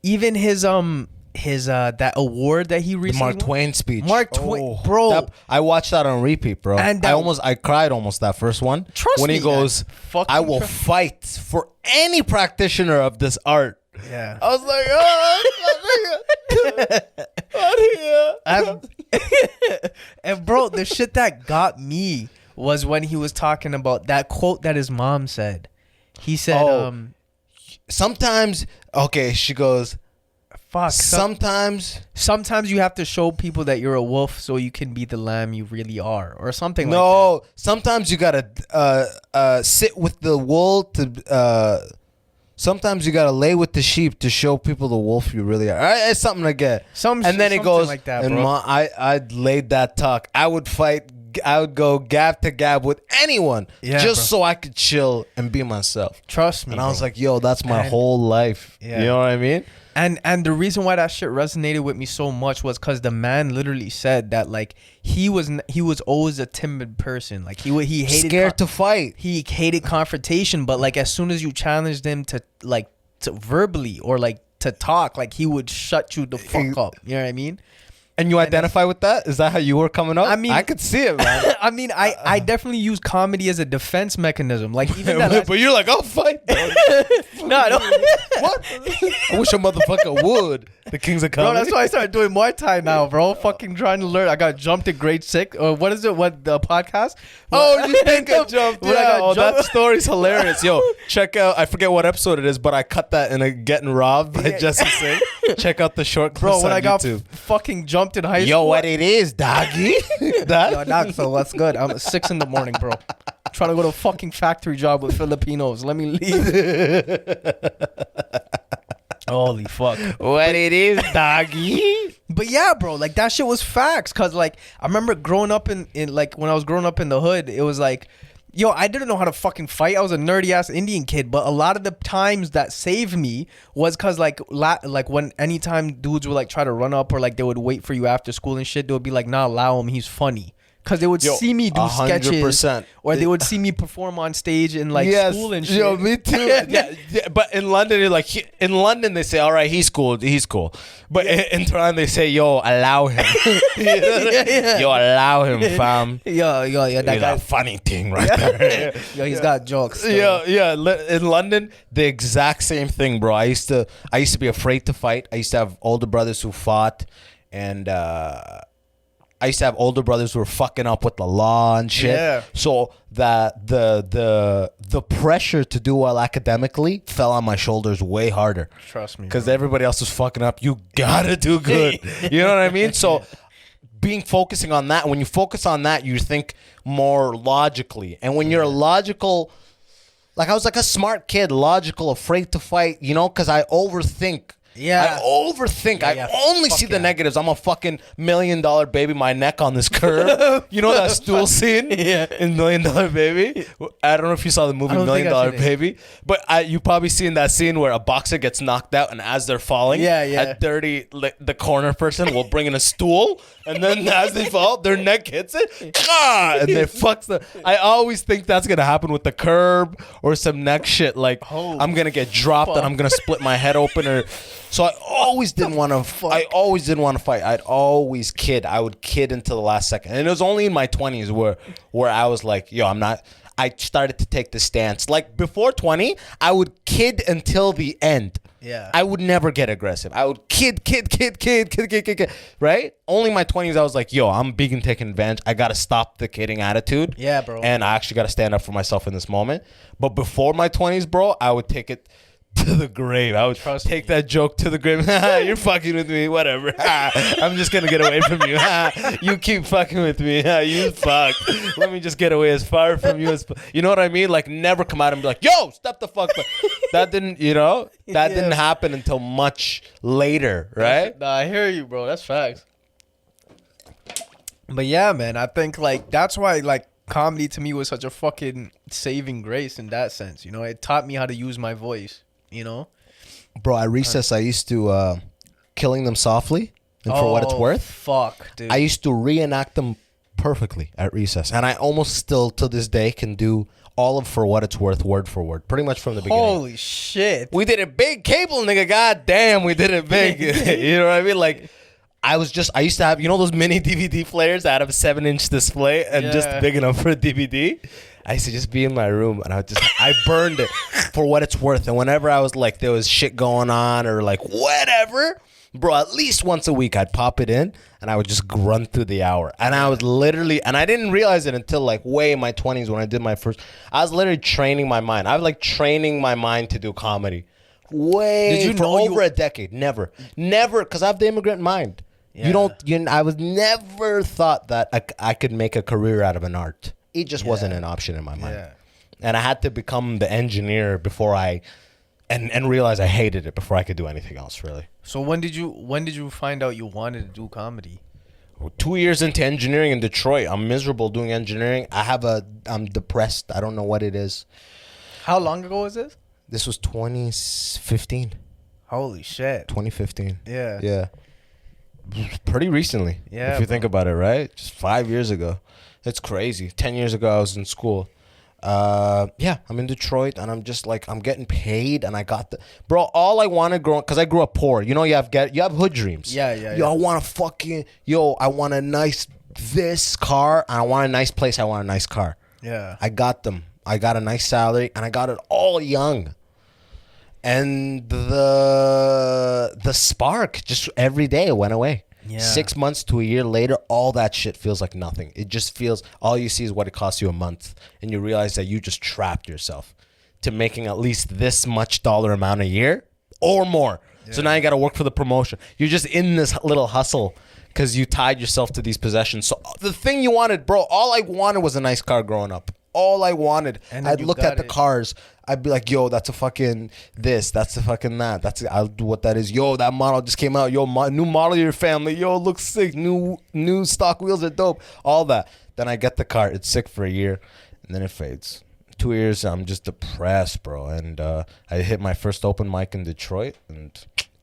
even his that award that he recently the Mark Twain speech. Mark Twain, bro. I watched that on repeat, bro. And I cried almost that first one. Trust when me, he goes, I will fight for any practitioner of this art. Yeah. I was like, and bro, the shit that got me was when he was talking about that quote that his mom said. He said, sometimes, she goes, fuck. Sometimes you have to show people that you're a wolf so you can be the lamb you really are, or something like that. No, sometimes you gotta sit with the wool to. Sometimes you gotta lay with the sheep to show people the wolf you really are. It's something like that. And then it goes like that, and bro. I laid that talk. I would fight. I would go gab to gab with anyone just so I could chill and be myself. Trust me. And I was like, yo, that's my whole life. Yeah. You know what I mean? And the reason why that shit resonated with me so much was because the man literally said that like he was always a timid person. Like he hated scared to fight. He hated confrontation, but like as soon as you challenged him to verbally or like to talk, like he would shut you the fuck up. You know what I mean? And you identify with that? Is that how you were coming up? I mean, I could see it, man. I mean, I definitely use comedy as a defense mechanism. Like even that. But you're like, I'll fight. No, I don't. What? I wish a motherfucker would. The kings of comedy. Bro, that's why I started doing Muay Thai now, bro. Fucking trying to learn. I got jumped in grade 6. Or what is it? What the podcast? Oh, you think I jumped? Yeah. That story's hilarious. Yo, check out. I forget what episode it is, but I cut that in a Getting Robbed by Jessie Singh. Check out the short clips on YouTube. Bro, when I got fucking jumped in high school. Yo, what it is, doggy? Yo, dog, so what's good? I'm at 6 in the morning, bro. Trying to go to a fucking factory job with Filipinos. Let me leave. Holy fuck. What it is, doggy? But yeah, bro, like that shit was facts. Cause like I remember growing up in like when I was growing up in the hood, it was like, yo, I didn't know how to fucking fight. I was a nerdy ass Indian kid, but a lot of the times that saved me was cause like when anytime dudes would like try to run up or like they would wait for you after school and shit, they would be like, nah, allow him, he's funny. Cause they would see me do 100%. Sketches, or they would see me perform on stage in like school and shit. Yo, me too. yeah, but in London, they're like, in London they say, all right, he's cool. But in Toronto they say, yo, allow him. Yo, allow him, fam. Yo, that guy's a funny thing right there. Yo, he's got jokes. So. Yeah. In London, the exact same thing, bro. I used to be afraid to fight. I used to have older brothers who fought, and I used to have older brothers who were fucking up with the law and shit. Yeah. So the pressure to do well academically fell on my shoulders way harder. Trust me. Because everybody else was fucking up. You gotta do good. You know what I mean? So focusing on that, when you focus on that, you think more logically. And when you're logical, like I was like a smart kid, logical, afraid to fight, you know, because I overthink. Yeah. I overthink. Yeah, I only see the negatives. I'm a fucking $1 million baby. My neck on this curve. You know that stool scene in $1 Million Baby? I don't know if you saw the movie $1 Million Baby, but you probably seen that scene where a boxer gets knocked out, and as they're falling, at 30, the corner person will bring in a stool, and then as they fall, their neck hits it, and they fucks the. I always think that's gonna happen with the curb or some neck shit. Like I'm gonna get dropped and I'm gonna split my head open, or so I always didn't want to. I always didn't want to fight. I'd always kid. I would kid until the last second, and it was only in my 20s where I was like, yo, I'm not. I started to take the stance. Like before 20, I would kid until the end. Yeah. I would never get aggressive. I would kid. Right? Only in my 20s, I was like, yo, I'm being taken advantage. I got to stop the kidding attitude. Yeah, bro. And I actually got to stand up for myself in this moment. But before my 20s, bro, I would take it to the grave. I would take that joke to the grave. You're fucking with me, whatever. I'm just gonna get away from you. You keep fucking with me. You fuck. Let me just get away as far from you as. You know what I mean? Like never come out and be like, yo, step the fuck back. That didn't, that didn't happen until much later, right? Nah, I hear you, bro. That's facts. But yeah, man, I think like that's why like comedy to me was such a fucking saving grace in that sense. It taught me how to use my voice. Bro, at recess, I used to Killing Them Softly, and For What It's Worth. Fuck, dude. I used to reenact them perfectly at recess, and I almost still to this day can do all of For What It's Worth word for word, pretty much from the beginning. Holy shit. We did it big, cable nigga. God damn, we did it big. You know what I mean? Like, I used to have, those mini DVD players that have a 7-inch display and just big enough for a DVD. I used to just be in my room and I burned it For What It's Worth. And whenever I was like, there was shit going on or like whatever, bro, at least once a week I'd pop it in and I would just run through the hour. And I was literally, and I didn't realize it until like way in my 20s when I did my first, I was literally training my mind. I was like training my mind to do comedy. For over a decade. Never, because I have the immigrant mind. Yeah. I was never thought that I could make a career out of an art. It just wasn't an option in my mind. Yeah. And I had to become the engineer before and realize I hated it before I could do anything else, really. So when did you find out you wanted to do comedy? 2 years into engineering in Detroit. I'm miserable doing engineering. I'm depressed. I don't know what it is. How long ago was this? This was 2015. Holy shit. 2015. Yeah. Yeah. Pretty recently. Yeah. If you think about it, right? Just 5 years ago. It's crazy. 10 years ago, I was in school. I'm in Detroit, and I'm just like, I'm getting paid, and I got bro, all I wanted because I grew up poor. You have hood dreams. Yeah. I want I want a nice this car, and I want a nice place. I want a nice car. Yeah. I got them. I got a nice salary, and I got it all young. And the spark just every day went away. Yeah. 6 months to a year later, all that shit feels like nothing. It just feels, all you see is what it costs you a month. And you realize that you just trapped yourself to making at least this much dollar amount a year or more. Yeah. So now you got to work for the promotion. You're just in this little hustle because you tied yourself to these possessions. So the thing you wanted, bro, all I wanted was a nice car growing up. All I wanted. I'd look at the cars. I'd be like, yo, that's a fucking this. That's a fucking that. I'll do what that is. Yo, that model just came out. Yo, new model of your family. Yo, it looks sick. New stock wheels are dope. All that. Then I get the car. It's sick for a year. And then it fades. 2 years, I'm just depressed, bro. And I hit my first open mic in Detroit. And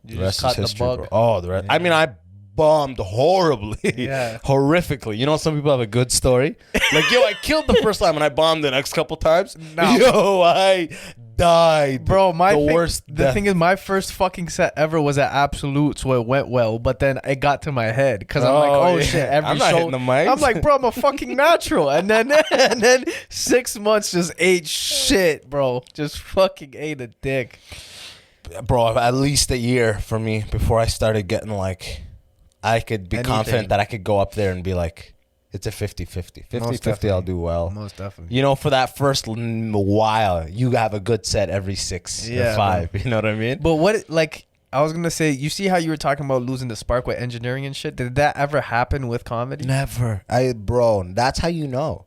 the rest is history, bro. Oh, the rest. Yeah. I mean, I bombed horribly, horrifically. Some people have a good story. Like, yo, I killed the first time and I bombed the next couple times. No. Yo, I died, bro. The thing is, my first fucking set ever was at Absolute, so it went well. But then it got to my head because I'm like, oh shit, I'm not hitting the mic. I'm like, bro, I'm a fucking natural. And then 6 months just ate shit, bro. Just fucking ate a dick, bro. At least a year for me before I started getting like. I could be confident that I could go up there and be like, it's a 50-50. 50-50, I'll do well. Most definitely. For that first while, you have a good set every 6 or 5. You know what I mean? But I was going to say, you see how you were talking about losing the spark with engineering and shit? Did that ever happen with comedy? Never. Bro, that's how you know.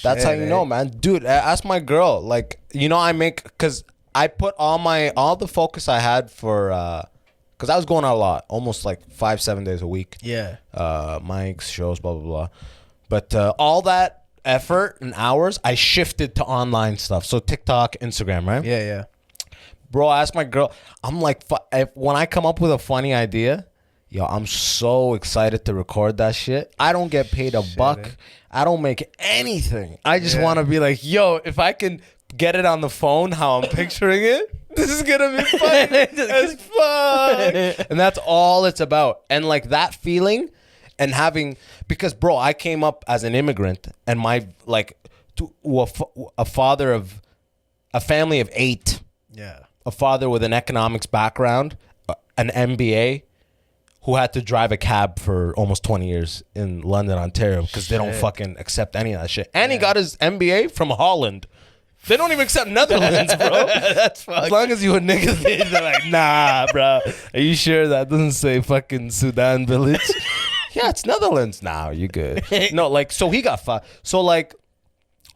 That's how you know, man. Dude, ask my girl. Like, because I put all the focus I had for because I was going out a lot, almost like 5-7 days a week. Yeah. Mics, shows, blah, blah, blah. But all that effort and hours, I shifted to online stuff. So TikTok, Instagram, right? Yeah, yeah. Bro, I asked my girl, I'm like, when I come up with a funny idea, yo, I'm so excited to record that shit. I don't get paid a buck. I don't make anything. I just want to be like, yo, if I can get it on the phone how I'm picturing it, this is going to be funny as fuck. And that's all it's about. And like that feeling and having, because bro, I came up as an immigrant and my, like, a father of, a family of 8. Yeah. A father with an economics background, an MBA, who had to drive a cab for almost 20 years in London, Ontario, because they don't fucking accept any of that shit. And he got his MBA from Holland. They don't even accept Netherlands, bro. That's fucked. As long as you a nigga, they're like, nah, bro. Are you sure that doesn't say fucking Sudan village? Yeah, it's Netherlands. Nah, you good. No, like, so he got fired. So, like,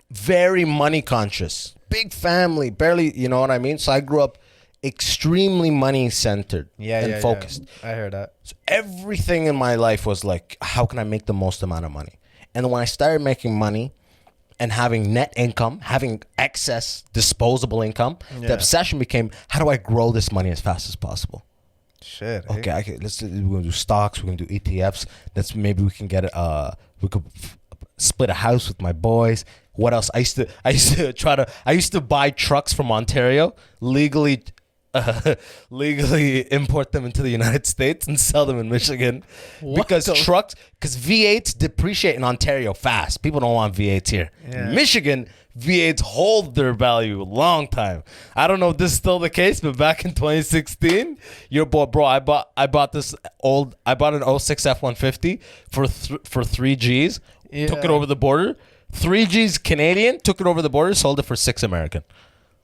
very money conscious. Big family, barely, you know what I mean? So I grew up extremely money centered and focused. Yeah. I heard that. So everything in my life was like, how can I make the most amount of money? And when I started making money and having net income, having excess disposable income, the obsession became, how do I grow this money as fast as possible? Shit. Okay, we're gonna do stocks, we're gonna do ETFs. Maybe we can get we could split a house with my boys. What else? I used to buy trucks from Ontario, legally import them into the United States and sell them in Michigan. Because V8s depreciate in Ontario fast. People don't want V8s here. Yeah. In Michigan, V8s hold their value a long time. I don't know if this is still the case, but back in 2016, I bought an 06 F-150 for 3 Gs. Yeah. Took it over the border. 3 Gs Canadian, took it over the border, sold it for 6 American.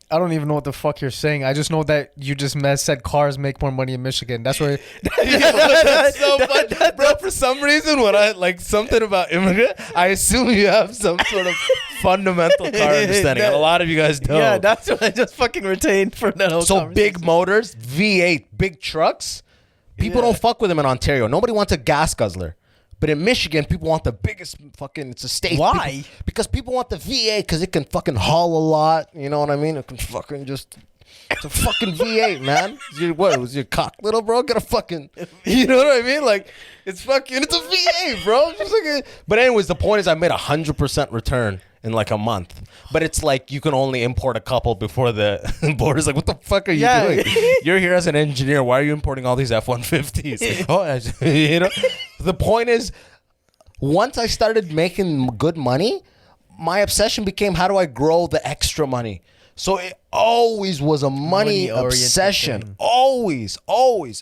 I don't even know what the fuck you're saying. I just know that you just said cars make more money in Michigan. That's where. That's so funny, bro. For some reason, when I like something about immigrant, I assume you have some sort of fundamental car understanding. And a lot of you guys don't. Yeah, that's what I just fucking retained for that whole conversation. Big motors, V8, big trucks. People don't fuck with them in Ontario. Nobody wants a gas guzzler. But in Michigan, people want the biggest fucking, it's a state. Why? Because people want the V8 because it can fucking haul a lot. You know what I mean? It can fucking just, it's a fucking V8, man. Was your cock little, bro? Get a fucking, you know what I mean? Like, it's a V8, bro. It's just like but anyways, the point is I made 100% return in like a month. But it's like you can only import a couple before the border's like, what the fuck are you doing? You're here as an engineer. Why are you importing all these F-150s? Oh, you know? The point is, once I started making good money, my obsession became, how do I grow the extra money? So it always was a money obsession. Thing. Always,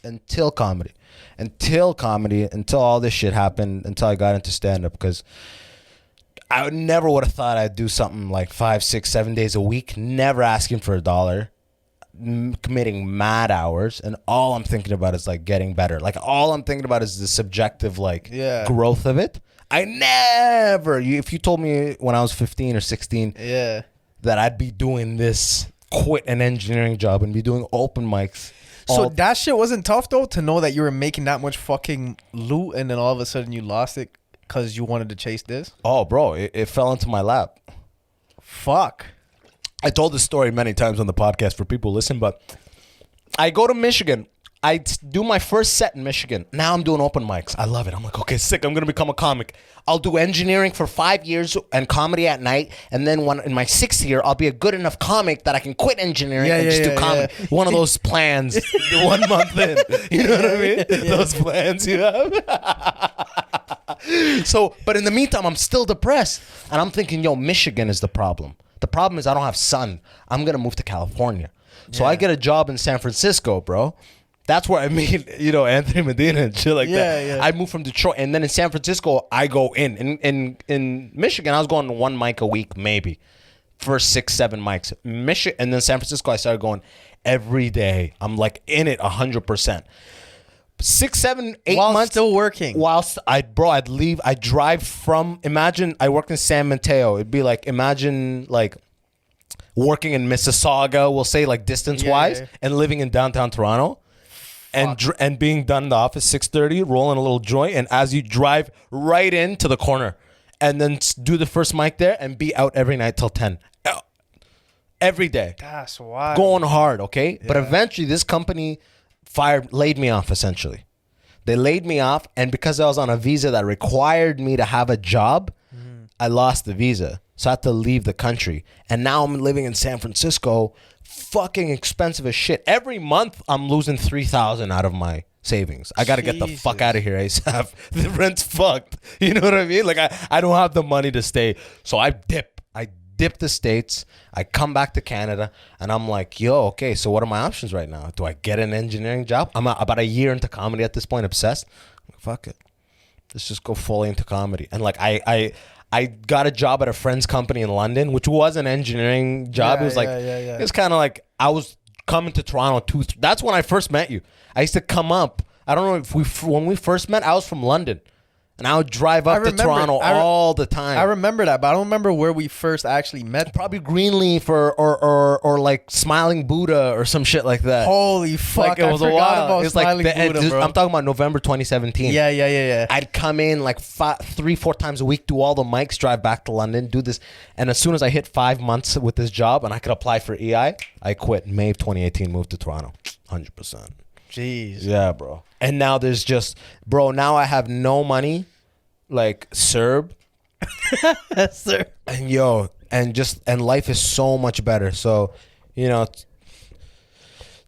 until comedy. Until all this shit happened, until I got into stand-up, because I never would have thought I'd do something like 5, 6, 7 days a week, never asking for $1, committing mad hours, and all I'm thinking about is like getting better. Like all I'm thinking about is the subjective growth of it. I never, if you told me when I was 15 or 16 that I'd be doing this, quit an engineering job and be doing open mics. So that shit wasn't tough though, to know that you were making that much fucking loot and then all of a sudden you lost it because you wanted to chase this? Oh, bro, it fell into my lap. Fuck. I told this story many times on the podcast for people who listen, but I go to Michigan. I do my first set in Michigan. Now I'm doing open mics. I love it. I'm like, okay, sick. I'm going to become a comic. I'll do engineering for 5 years and comedy at night. And then in my 6th year, I'll be a good enough comic that I can quit engineering and just do comedy. Yeah. One of those plans 1 month in. You know what I mean? Those plans you have. So, but in the meantime, I'm still depressed. And I'm thinking, yo, Michigan is the problem. The problem is I don't have sun. I'm going to move to California. So I get a job in San Francisco, bro. That's where I meet, Anthony Medina and shit like that. Yeah. I moved from Detroit. And then in San Francisco, I go in. In Michigan, I was going 1 mic a week, maybe. First 6, 7 mics. And then San Francisco, I started going every day. I'm like in it 100%. 6, 7, 8 while months. Still working. Whilst I'd leave. I drive from, imagine I worked in San Mateo. It'd be like, imagine like working in Mississauga, we'll say like distance-wise, and living in downtown Toronto. and being done in the office 6:30, rolling a little joint, and as you drive right into the corner, and then do the first mic there, and be out every night till 10. Every day. That's wild. Going hard, okay? Yeah. But eventually this company laid me off essentially. They laid me off, and because I was on a visa that required me to have a job, I lost the visa. So I had to leave the country. And now I'm living in San Francisco, fucking expensive as shit. Every month I'm losing $3,000 out of my savings. I got to get the fuck out of here ASAP. The rent's fucked. You know what I mean? Like I don't have the money to stay. So I dip the States. I come back to Canada, and I'm like, yo, okay, so what are my options right now? Do I get an engineering job? I'm about a year into comedy at this point, obsessed. I'm like, fuck it. Let's just go fully into comedy. And like I got a job at a friend's company in London, which was an engineering job. It was like, it's kind of like I was coming to Toronto. That's when I first met you. I used to come up. I don't know if when we first met, I was from London. And I would drive up to Toronto all the time. I remember that, but I don't remember where we first actually met. Probably Greenleaf or like Smiling Buddha or some shit like that. Holy fuck! Like, it was a while. It's like Buddha, bro. I'm talking about November 2017. Yeah. I'd come in like 3-4 times a week, do all the mics, drive back to London, do this, and as soon as I hit 5 months with this job and I could apply for EI, I quit. May of 2018, moved to Toronto. 100%. Jeez. Yeah, bro. And now there's just, bro, now I have no money, like Serb. Sir. And life is so much better. So, you know,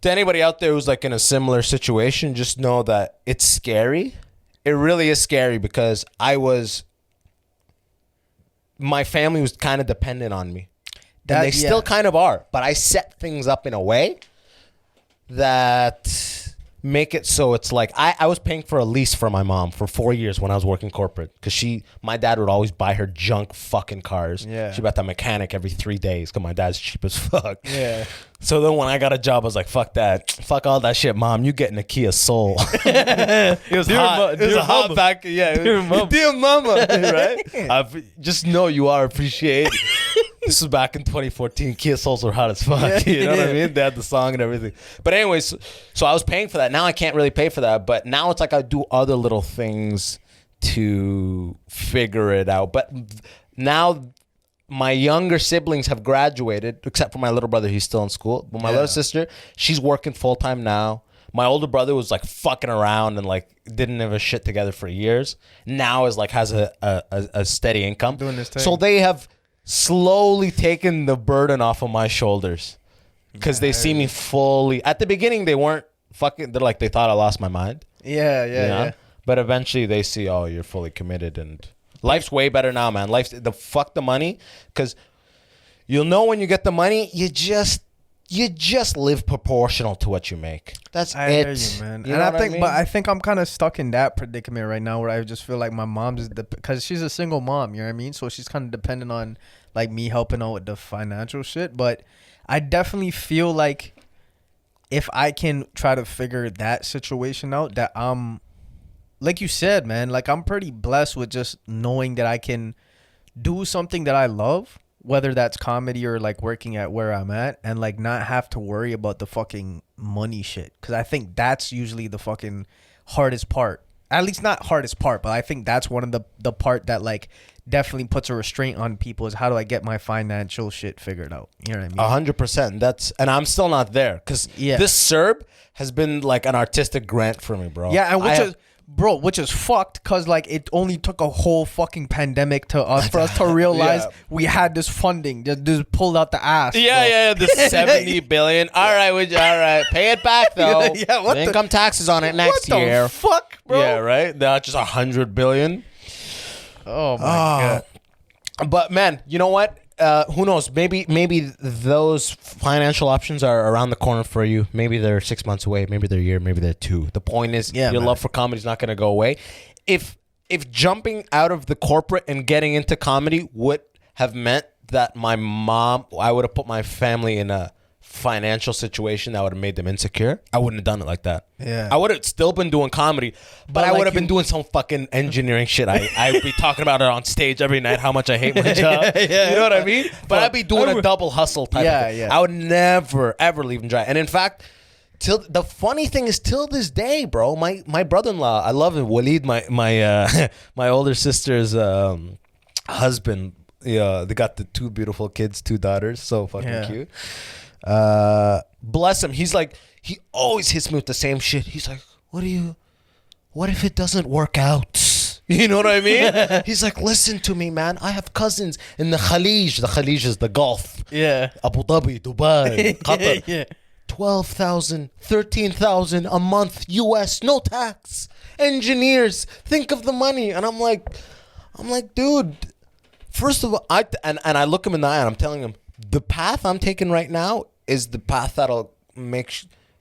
to anybody out there who's like in a similar situation, just know that it's scary. It really is scary because my family was kind of dependent on me. And they still kind of are. But I set things up in a way that make it so it's like I was paying for a lease for my mom for 4 years when I was working corporate because my dad would always buy her junk fucking cars. Yeah. She bought that mechanic every 3 days because my dad's cheap as fuck. Yeah. So then when I got a job, I was like, fuck that. Fuck all that shit, mom. You getting a Kia Soul. It was hot. It was a hot back. Yeah. Dear mama. Right? Just know you are appreciated. This was back in 2014. Kia Souls were hot as fuck. You know what I mean? They had the song and everything. But anyways, so I was paying for that. Now I can't really pay for that. But now it's like I do other little things to figure it out. But now my younger siblings have graduated, except for my little brother. He's still in school. But my little sister, she's working full time now. My older brother was like fucking around and like didn't have a shit together for years. Now is like has a steady income. Doing this thing. So they have slowly taken the burden off of my shoulders because they see me fully. At the beginning, they weren't fucking. They're like they thought I lost my mind. Yeah. But eventually, they see, oh, you're fully committed, and life's way better now, man. Life's fuck the money, because you'll know when you get the money, you just live proportional to what you make. That's I it. hear you, man. You and know I what think, mean? but I think I'm kind of stuck in that predicament right now, where I just feel like my mom's because she's a single mom. You know what I mean? So she's kind of dependent on like me helping out with the financial shit. But I definitely feel like if I can try to figure that situation out, that I'm, like you said, man, like I'm pretty blessed with just knowing that I can do something that I love, whether that's comedy or like working at where I'm at, and like not have to worry about the fucking money shit. Cause I think that's usually the fucking hardest part. At least not hardest part, but I think that's one of the part that like definitely puts a restraint on people is how do I get my financial shit figured out? You know what I mean? 100%. And I'm still not there because this Serb has been like an artistic grant for me, bro. Yeah, and which is fucked because like it only took a whole fucking pandemic for us to realize we had this funding just pulled out the ass. Yeah, the 70 billion. All right, pay it back though. What the income taxes on it next year. What the fuck, bro? Yeah, right. Not just 100 billion. Oh my god. But man, you know what? Who knows? Maybe those financial options are around the corner for you. Maybe they're 6 months away. Maybe they're a year. Maybe they're 2. The point is, your love for comedy is not going to go away. If jumping out of the corporate and getting into comedy would have meant that I would have put my family in a financial situation that would have made them insecure, I wouldn't have done it like that. Yeah, I would have still been doing comedy, but I would have been doing some fucking engineering shit. I'd be talking about it on stage every night, how much I hate my job. You know what I mean? But I'd be doing a double hustle type of thing. I would never ever leave them dry. And in fact, till the funny thing is, till this day, bro, my brother-in-law, I love him, Waleed, my my older sister's husband. Yeah, they got the 2 beautiful kids, 2 daughters, so fucking cute. Bless him. He's like, he always hits me with the same shit. He's like, what if it doesn't work out? You know what I mean? He's like, listen to me, man. I have cousins in the Khalij. The Khalij is the Gulf. Yeah. Abu Dhabi, Dubai, Qatar. Yeah. 12,000, 13,000 a month US, no tax. Engineers, think of the money. And I'm like, dude, first of all, I look him in the eye and I'm telling him, the path I'm taking right now is the path that'll make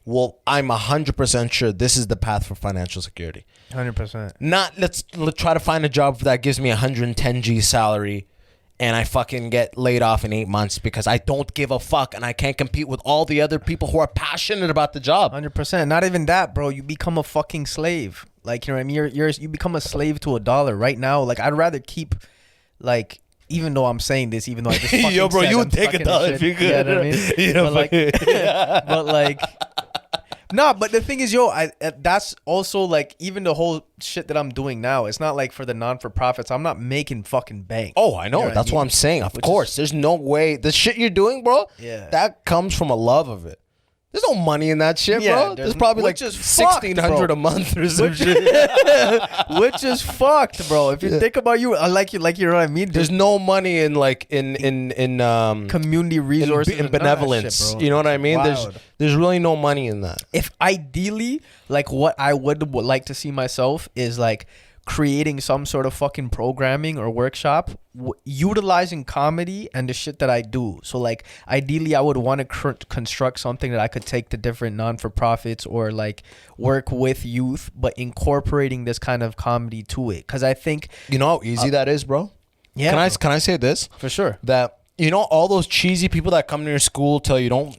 I'm 100% sure this is the path for financial security. 100%. Not let's try to find a job that gives me 110G salary and I fucking get laid off in 8 months because I don't give a fuck and I can't compete with all the other people who are passionate about the job. 100%. Not even that, bro. You become a fucking slave. Like, you know what I mean? You become a slave to a dollar right now. Like, I'd rather keep, like, even though I'm saying this, even though I just fucking yo, bro, said you I'm would take a fucking dollar shit, if you could. You know what I mean? You know, but like, nah, but the thing is, yo, that's also like, even the whole shit that I'm doing now, it's not like for the non-for-profits. I'm not making fucking bank. Oh, I know. You know That's what I'm saying. Of course. There's no way. The shit you're doing, bro, that comes from a love of it. There's no money in that shit, bro. There's probably like $1,600 a month or some shit. Which is fucked, bro. If you think about you know what I mean? There's no money in like in community resources in benevolence. Shit, you know what I mean? Wild. There's really no money in that. If ideally, like what I would like to see myself is like creating some sort of fucking programming or workshop utilizing comedy and the shit that I do. So like ideally I would want to construct something that I could take to different non-for-profits or like work with youth, but incorporating this kind of comedy to it. Because I think, you know how easy that is, bro. Yeah. Can I say this for sure? That, you know, all those cheesy people that come to your school tell you don't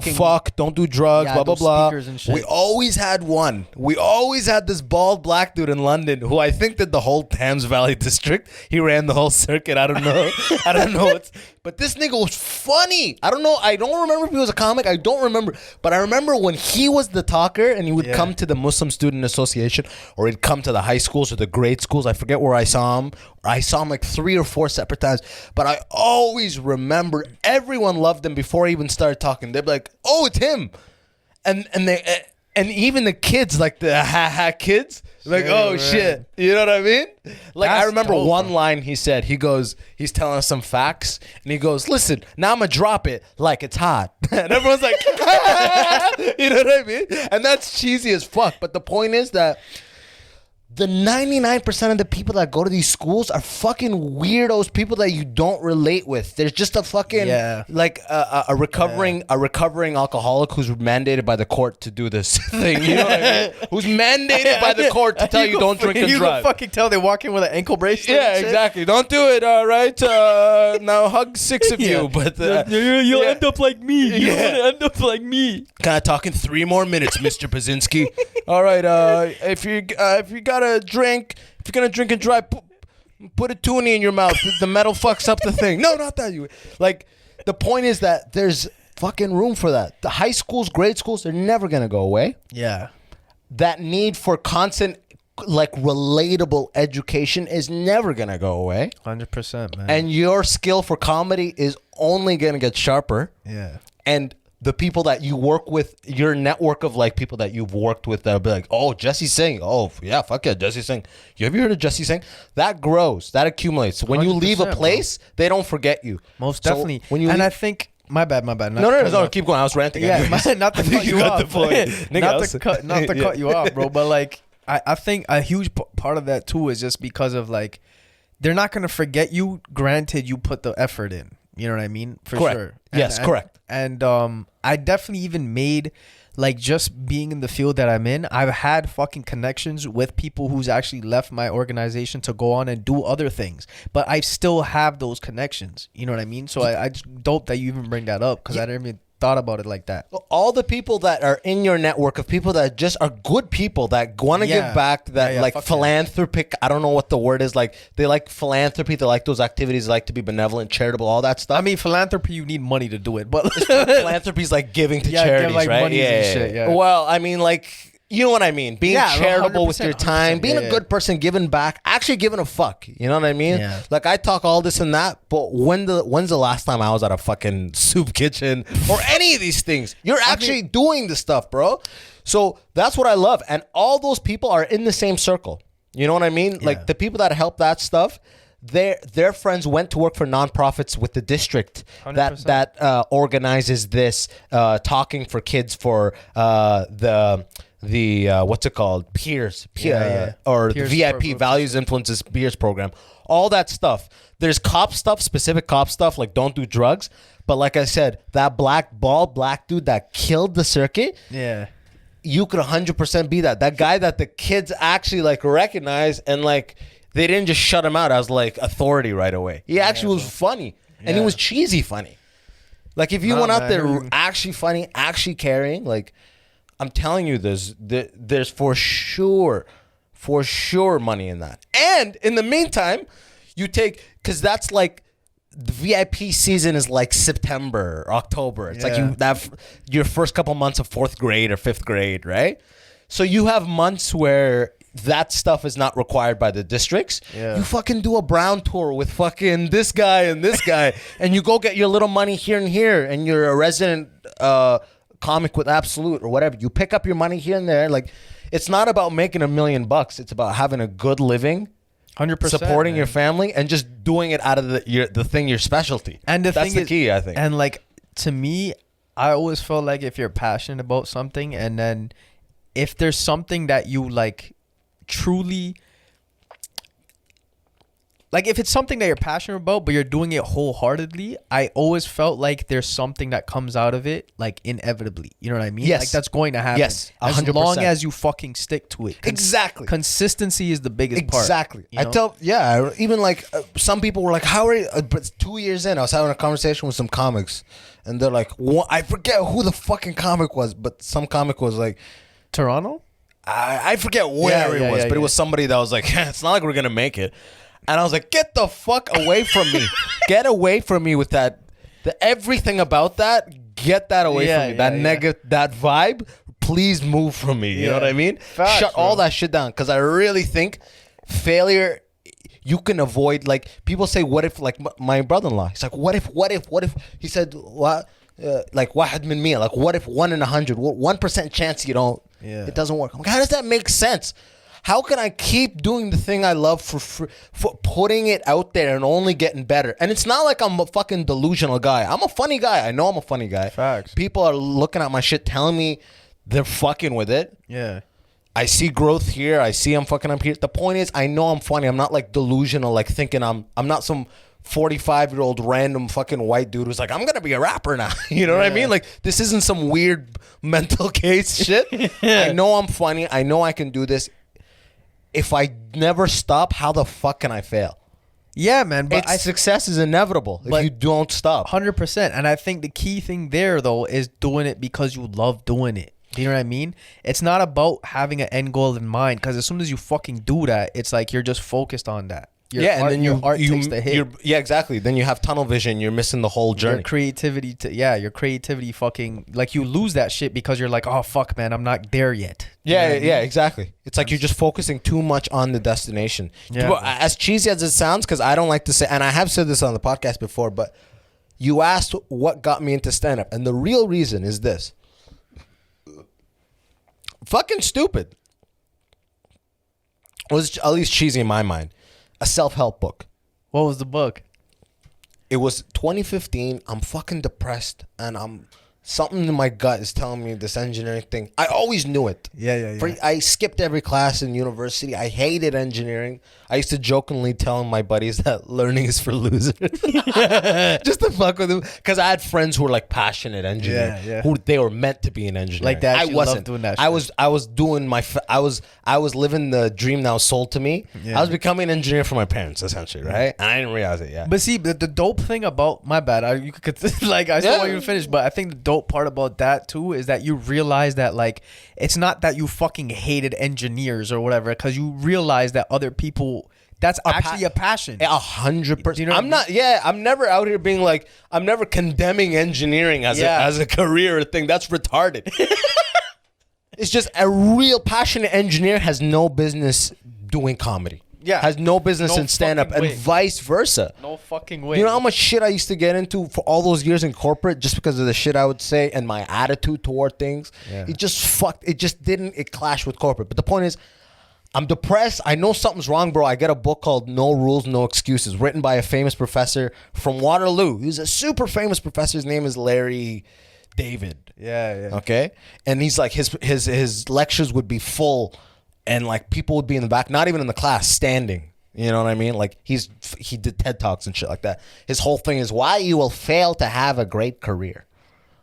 fuck, don't do drugs, blah, blah, blah. We always had one. We always had this bald black dude in London who I think did the whole Thames Valley district. He ran the whole circuit. I don't know. I don't know. But this nigga was funny. I don't know. I don't remember if he was a comic. I don't remember. But I remember when he was the talker and he would come to the Muslim Student Association or he'd come to the high schools or the grade schools. I forget where I saw him. I saw him like 3 or 4 separate times. But I always remember everyone loved him before he even started talking. They'd be like, oh, it's him. And even the kids, like the ha-ha kids, like, oh, shit. You know what I mean? Like, I remember one line he said. He's telling us some facts. And he goes, listen, now I'm going to drop it like it's hot. And everyone's like, you know what I mean? And that's cheesy as fuck. But the point is that the 99% of the people that go to these schools are fucking weirdos, people that you don't relate with. There's just a fucking like a recovering alcoholic who's mandated by the court to do this thing. You know what I mean? Who's mandated by the court to tell you don't drink and drive. You can fucking tell they walk in with an ankle bracelet. Yeah, exactly. Don't do it. All right. Now hug 6 of you, but you'll end up like me. You'll end up like me. Kind of talking 3 more minutes, Mr. Pazinski. All right. If you gotta drink, if you're gonna drink and drive, put a toonie in your mouth. The metal fucks up the thing. No, not that. You like. The point is that there's fucking room for that. The high schools, grade schools, they're never gonna go away. Yeah. That need for constant, like, relatable education is never gonna go away. 100%, man. And your skill for comedy is only gonna get sharper. Yeah. And the people that you work with, your network of like people that you've worked with, that'll be like, oh, Jessie Singh. Oh, yeah, fuck yeah, Jessie Singh. Have you heard of Jessie Singh? That grows, that accumulates. When you leave a place, they don't forget you. Most definitely. I think, my bad. No, keep going. I was ranting. Yeah, not to cut you off. Not to cut you off, bro. But like, I think a huge part of that too is just because of like, they're not gonna forget you. Granted, you put the effort in. You know what I mean? For sure. Yes, correct. And I definitely even made, like, just being in the field that I'm in, I've had fucking connections with people who's actually left my organization to go on and do other things. But I still have those connections. You know what I mean? So I just dope that you even bring that up because I didn't even thought about it like that. All the people that are in your network of people that just are good people that want to give back, that like philanthropic, I don't know what the word is, like they like philanthropy, they like those activities, they like to be benevolent, charitable, all that stuff. I mean, philanthropy, you need money to do it, but philanthropy is like giving to charities, like right? monies and shit, yeah. Well, I mean, like, you know what I mean? Being charitable with your time, being a good person, giving back, actually giving a fuck. You know what I mean? Yeah. Like, I talk all this and that, but when's the last time I was at a fucking soup kitchen or any of these things? You're actually doing the stuff, bro. So that's what I love. And all those people are in the same circle. You know what I mean? Yeah. Like, the people that help that stuff, their friends went to work for nonprofits with the district 100%. that organizes this talking for kids for the what's it called, peers or Peers the VIP program. values influences peers program, all that stuff. There's cop stuff, specific cop stuff, like don't do drugs, but like I said, that black dude that killed the circuit, you could 100% be that guy that the kids actually like recognize, and like they didn't just shut him out as like authority right away. He actually was funny, and he was cheesy funny. Like if you went out there actually funny, actually caring, like I'm telling you, there's for sure money in that. And in the meantime, you take, because that's like the VIP season is like September or October. It's like your first couple months of 4th grade or 5th grade, right? So you have months where that stuff is not required by the districts. You fucking do a brown tour with fucking this guy and this guy, and you go get your little money here and here, and you're a resident comic with Absolute or whatever. You pick up your money here and there. Like, it's not about making $1 million. It's about having a good living, 100%, supporting your family, and just doing it out of your specialty. And that's the key, I think. And like, to me, I always felt like if you're passionate about something, and then if there's something that you like truly, like if it's something that you're passionate about but you're doing it wholeheartedly, I always felt like there's something that comes out of it, like inevitably. You know what I mean? Yes. Like that's going to happen. Yes, 100%. As long as you fucking stick to it. Exactly. Consistency is the biggest part. Exactly. You know? Even like some people were like, how are you? But 2 years in, I was having a conversation with some comics, and they're like, I forget who the fucking comic was, but some comic was like, Toronto? I forget where it was, but it was somebody that was like, it's not like we're going to make it. And I was like, get the fuck away from me. Get away from me with that. Everything about that, get that away from me. That negative, that vibe, please move from me. You know what I mean? Facts, Shut all that shit down. Because I really think failure, you can avoid. Like, people say, what if, like my brother-in-law, he's like, what if, he said, what? Like, wahad min mia, like, what if 1 in 100, 1% chance you don't, it doesn't work. I'm like, how does that make sense? How can I keep doing the thing I love for putting it out there and only getting better? And it's not like I'm a fucking delusional guy. I'm a funny guy. I know I'm a funny guy. Facts. People are looking at my shit, telling me they're fucking with it. Yeah. I see growth here. I see I'm fucking up here. The point is, I know I'm funny. I'm not like delusional, like thinking I'm not some 45-year-old random fucking white dude who's like, I'm gonna be a rapper now. You know what I mean? Like, this isn't some weird mental case shit. I know I'm funny. I know I can do this. If I never stop, how the fuck can I fail? Yeah, man. But success is inevitable if you don't stop. 100%. And I think the key thing there, though, is doing it because you love doing it. Do you know what I mean? It's not about having an end goal in mind, because as soon as you fucking do that, it's like you're just focused on that. And then your art takes the hit. Yeah, exactly. Then you have tunnel vision. You're missing the whole journey. Your creativity fucking, like, you lose that shit because you're like, oh, fuck, man, I'm not there yet. Yeah, exactly. It's like you're just focusing too much on the destination. Yeah. But as cheesy as it sounds, because I don't like to say, and I have said this on the podcast before, but you asked what got me into stand-up, and the real reason is this. Fucking stupid. It was at least cheesy in my mind. A self-help book. What was the book? It was 2015. I'm fucking depressed, and something in my gut is telling me this engineering thing. I always knew it. Yeah. I skipped every class in university. I hated engineering. I used to jokingly tell my buddies that learning is for losers. Just to fuck with them. Because I had friends who were like passionate engineers. Yeah. Who they were meant to be an engineer. Like that. I wasn't doing that shit. I was doing I was living the dream that was sold to me. Yeah. I was becoming an engineer for my parents, essentially, right? And I didn't realize it yet. But see, the dope thing about, my bad, you could like, I still want you to finish, but I think the dope dope part about that too is that you realize that like it's not that you fucking hated engineers or whatever, because you realize that other people, that's actually a passion. 100%. You know what I mean? not. Yeah, I'm never out here being like, I'm never condemning engineering as a career thing. That's retarded. It's just a real passionate engineer has no business doing comedy. Yeah. Has no business No in stand-up, fucking and way. vice versa. No fucking way. You know how much shit I used to get into for all those years in corporate just because of the shit I would say and my attitude toward things? Yeah. It just clashed with corporate. But the point is, I'm depressed. I know something's wrong, bro. I get a book called No Rules, No Excuses, written by a famous professor from Waterloo. He's a super famous professor. His name is Larry David. Yeah. Okay? And he's like, his lectures would be full and like people would be in the back, not even in the class, standing. You know what I mean? Like he did TED Talks and shit like that. His whole thing is why you will fail to have a great career.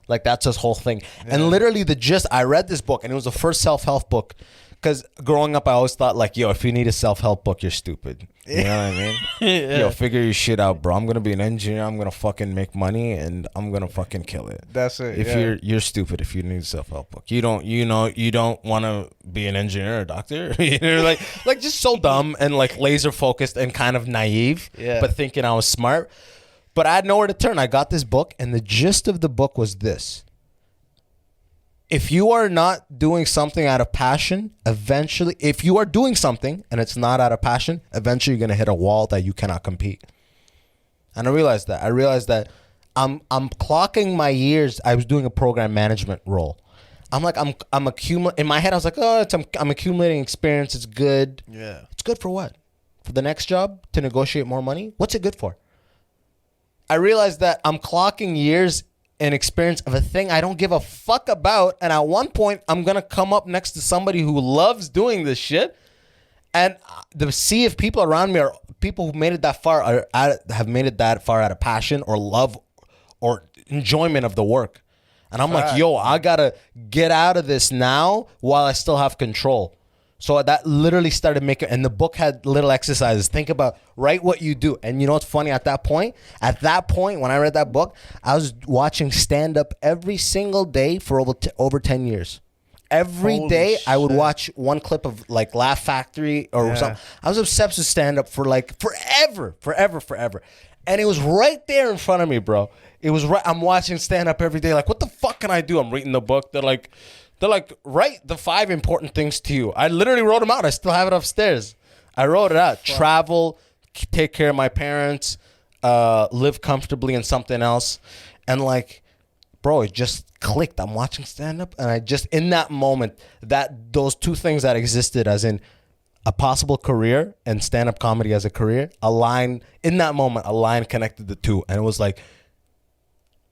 Like that's his whole thing. Yeah. And literally the gist, I read this book and it was the first self-help book. Because growing up, I always thought like, yo, if you need a self-help book, you're stupid. You know what I mean? Yeah. Yo, figure your shit out, bro. I'm going to be an engineer. I'm going to fucking make money and I'm going to fucking kill it. That's it. If you're stupid if you need a self-help book. You don't want to be an engineer or a doctor. You're like just so dumb and like laser focused and kind of naive, but thinking I was smart. But I had nowhere to turn. I got this book and the gist of the book was this. If you are not doing something out of passion, eventually, if you are doing something and it's not out of passion, eventually you're going to hit a wall that you cannot compete. And I realized that. I'm clocking my years. I was doing a program management role. I'm accumulating. In my head, I was like, I'm accumulating experience. It's good. Yeah. It's good for what? For the next job? To negotiate more money? What's it good for? I realized that I'm clocking years and experience of a thing I don't give a fuck about, and at one point I'm gonna come up next to somebody who loves doing this shit, and the sea of people around me are people who made it that far have made it that far out of passion or love or enjoyment of the work, and I'm like, yo, I gotta get out of this now while I still have control. So that literally started making, and the book had little exercises. Think about, write what you do. And you know what's funny at that point? At that point, when I read that book, I was watching stand-up every single day for over 10 years. Every day, I would watch one clip of like Laugh Factory or something. I was obsessed with stand-up for like forever. And it was right there in front of me, bro. It was right. I'm watching stand-up every day. Like, what the fuck can I do? I'm reading the book. They're like, write the 5 important things to you. I literally wrote them out. I still have it upstairs. I wrote it out. Fuck. Travel, take care of my parents, live comfortably in something else. And like, bro, it just clicked. I'm watching stand-up and I just, in that moment, those 2 things that existed as in a possible career and stand-up comedy as a career, a line connected the 2. And it was like,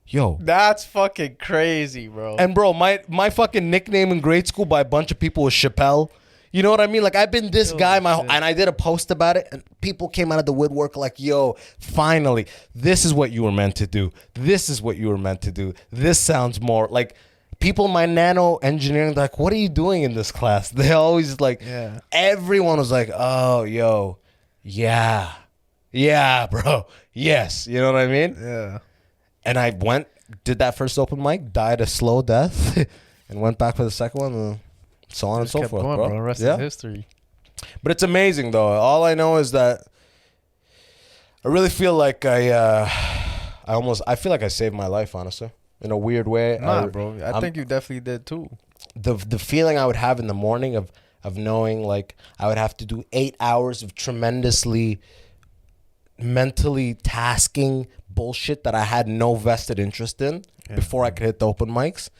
yo, that's fucking crazy, bro. And bro, my fucking nickname in grade school by a bunch of people was Chappelle. You know what I mean? Like I've been this guy and I did a post about it and people came out of the woodwork like, yo, finally, this is what you were meant to do. This is what you were meant to do. This sounds more like people in my nano engineering, like, what are you doing in this class? They always like, everyone was like, oh, yo, yeah, bro. Yes. You know what I mean? Yeah. And I did that first open mic, died a slow death, and went back for the second one, and so on and so forth, going, bro. Rest is history. But it's amazing, though. All I know is that I really feel like I feel like I saved my life, honestly, in a weird way. Nah, bro. I think you definitely did too. The feeling I would have in the morning of knowing like I would have to do 8 hours of tremendously mentally tasking bullshit that I had no vested interest in before I could hit the open mics.